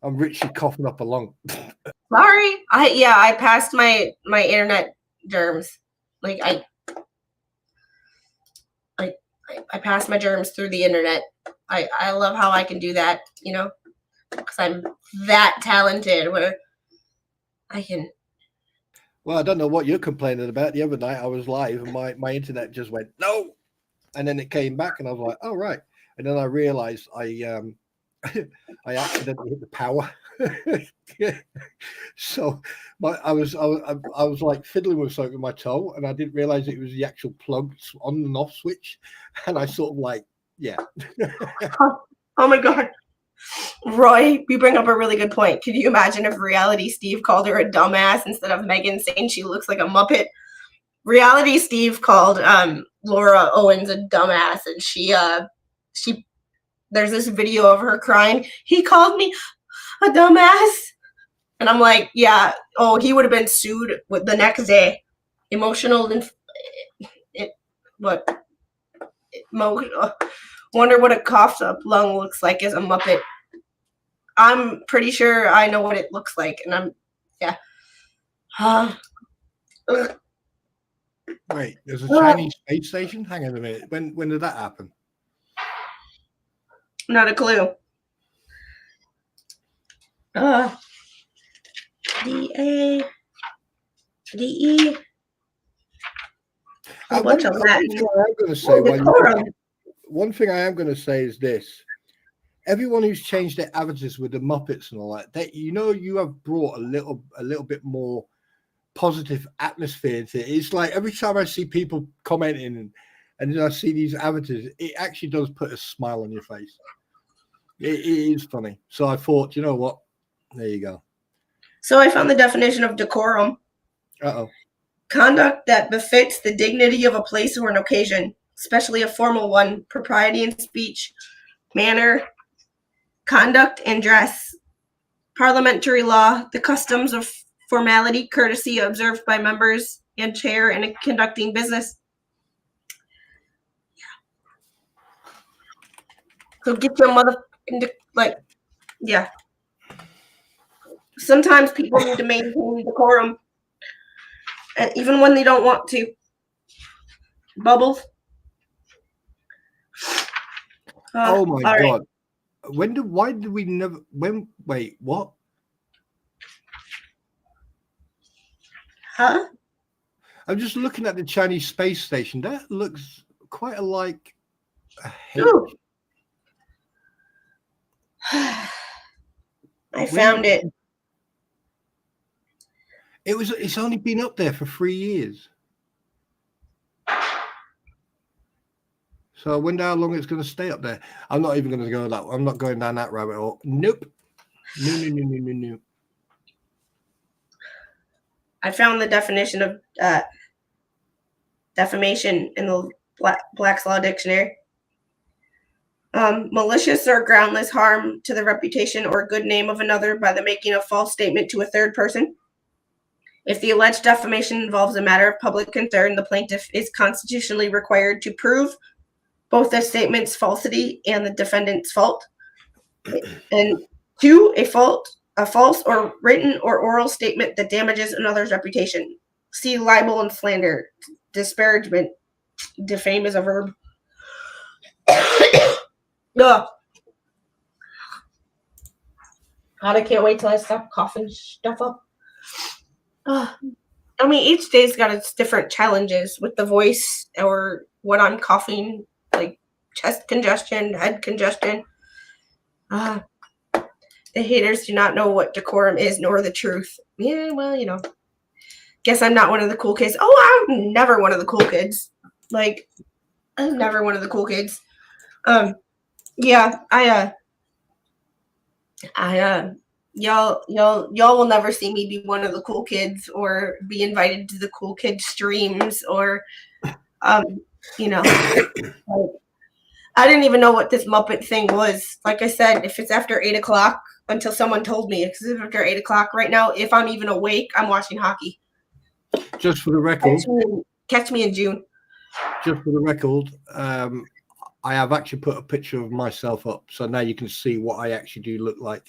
I'm Richard coughing up a lung. Sorry. I passed my internet germs. Like I passed my germs through the internet. I love how I can do that, you know, because I'm that talented where I can. Well, I don't know what you're complaining about. The other night I was live and my internet just went no, and then it came back and I was like, oh right, and then I realized I accidentally hit the power. So I was like fiddling with something with my toe, and I didn't realize it was the actual plug on and off switch, and I sort of like, yeah. Oh my god, Roy, you bring up a really good point. Could you imagine if Reality Steve called her a dumbass instead of Megan saying she looks like a Muppet? Reality Steve called Laura Owens a dumbass, and she there's this video of her crying. He called me a dumbass. And I'm like, yeah, oh, he would have been sued with the next day. Wonder what a coughed up lung looks like as a Muppet. I'm pretty sure I know what it looks like, and Wait, there's a Chinese space station? Hang on a minute. When did that happen? Not a clue. D-A, D-E. A bunch of Latin. One thing I am going to say is this. Everyone who's changed their avatars with the Muppets and all that, you have brought a little bit more positive atmosphere into it. It's like every time I see people commenting and then I see these avatars, it actually does put a smile on your face. It is funny. So I thought, you know what? There you go. So I found the definition of decorum. Uh-oh. Conduct that befits the dignity of a place or an occasion, especially a formal one, propriety in speech, manner, conduct, and dress. Parliamentary law, the customs of formality, courtesy observed by members and chair in conducting business. So get your yeah. Sometimes people need to maintain decorum, even when they don't want to. Bubbles. Oh my all God. Right. Why did we never, wait, what? Huh? I'm just looking at the Chinese space station. That looks quite like a H. I found it. It's only been up there for 3 years. So I wonder how long it's going to stay up there. I'm not even going to go that. I'm not going down that rabbit hole. Nope. No. I found the definition of defamation in the Black's Law Dictionary. Malicious or groundless harm to the reputation or good name of another by the making of false statement to a third person. If the alleged defamation involves a matter of public concern, the plaintiff is constitutionally required to prove both the statement's falsity and the defendant's fault. And 2, a false or written or oral statement that damages another's reputation. See libel and slander. Disparagement. Defame is a verb. Ugh. God, I can't wait till I stop coughing stuff up. I mean, each day's got its different challenges with the voice or what I'm coughing, like chest congestion, head congestion. The haters do not know what decorum is nor the truth. Yeah, well, guess I'm not one of the cool kids. Oh, I'm never one of the cool kids. Like, I'm never one of the cool kids. Yeah, y'all will never see me be one of the cool kids or be invited to the cool kids streams or, like, I didn't even know what this Muppet thing was. Like I said, if it's after 8 o'clock, until someone told me, it's after 8 o'clock right now, if I'm even awake, I'm watching hockey. Just for the record. Catch me in June. Just for the record, I have actually put a picture of myself up, so now you can see what I actually do look like.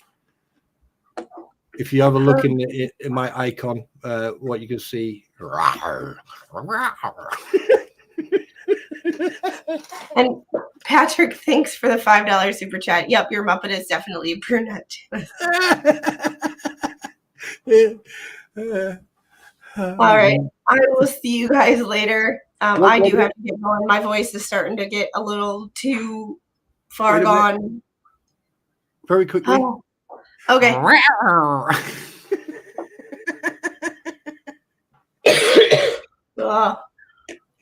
If you have a look in my icon, what you can see. And Patrick, thanks for the $5 super chat. Yep, your Muppet is definitely a brunette. All right, I will see you guys later. I do have to get going. My voice is starting to get a little too far gone. Very quickly. Oh, okay.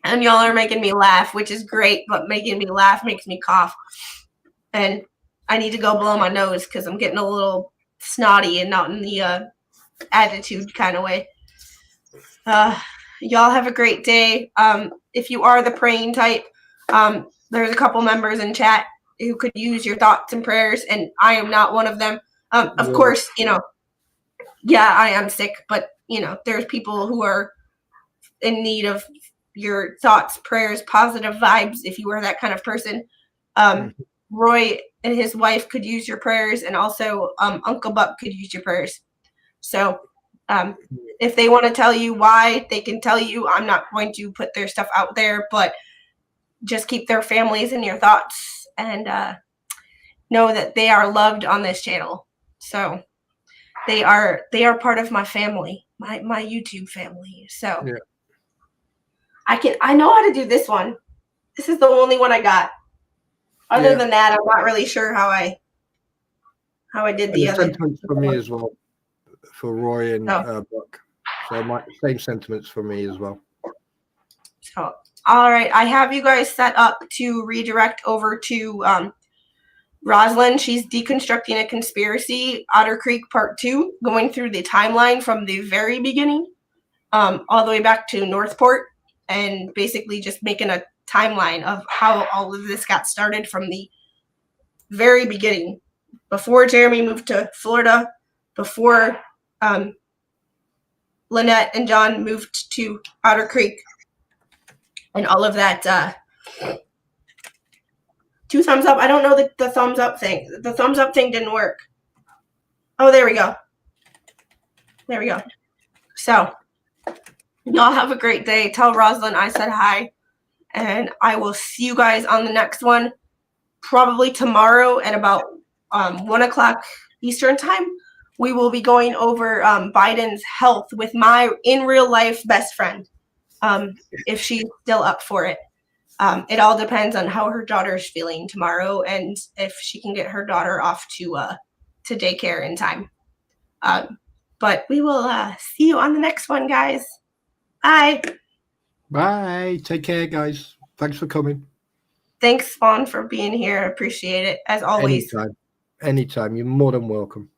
And y'all are making me laugh, which is great, but making me laugh makes me cough. And I need to go blow my nose because I'm getting a little snotty and not in the attitude kind of way. Y'all have a great day. If you are the praying type, there's a couple members in chat who could use your thoughts and prayers, and I am not one of them. Of course, yeah, I am sick, but there's people who are in need of your thoughts, prayers, positive vibes. If you are that kind of person, Roy and his wife could use your prayers, and also Uncle Buck could use your prayers. So if they want to tell you why, they can tell you. I'm not going to put their stuff out there, but just keep their families in your thoughts and know that they are loved on this channel. So they are part of my family, my YouTube family. So yeah. I know how to do this one. This is the only one I got. Other than that, I'm not really sure how I did the other. Sentiments for me as well, for Roy and Buck. So same sentiments for me as well. So all right, I have you guys set up to redirect over to Rosalind, she's deconstructing a conspiracy, Otter Creek Part 2, going through the timeline from the very beginning, all the way back to Northport, and basically just making a timeline of how all of this got started from the very beginning, before Jeremy moved to Florida, before Lynette and John moved to Otter Creek, and all of that. 2 thumbs up. I don't know the thumbs up thing. The thumbs up thing didn't work. Oh, there we go. There we go. So, y'all have a great day. Tell Rosalind I said hi. And I will see you guys on the next one, probably tomorrow at about 1 o'clock Eastern time. We will be going over Biden's health with my in real life best friend, if she's still up for it. It all depends on how her daughter's feeling tomorrow and if she can get her daughter off to daycare in time. But we will see you on the next one, guys. Bye. Bye. Take care, guys. Thanks for coming. Thanks, Spawn, for being here. Appreciate it, as always. Anytime. Anytime. You're more than welcome.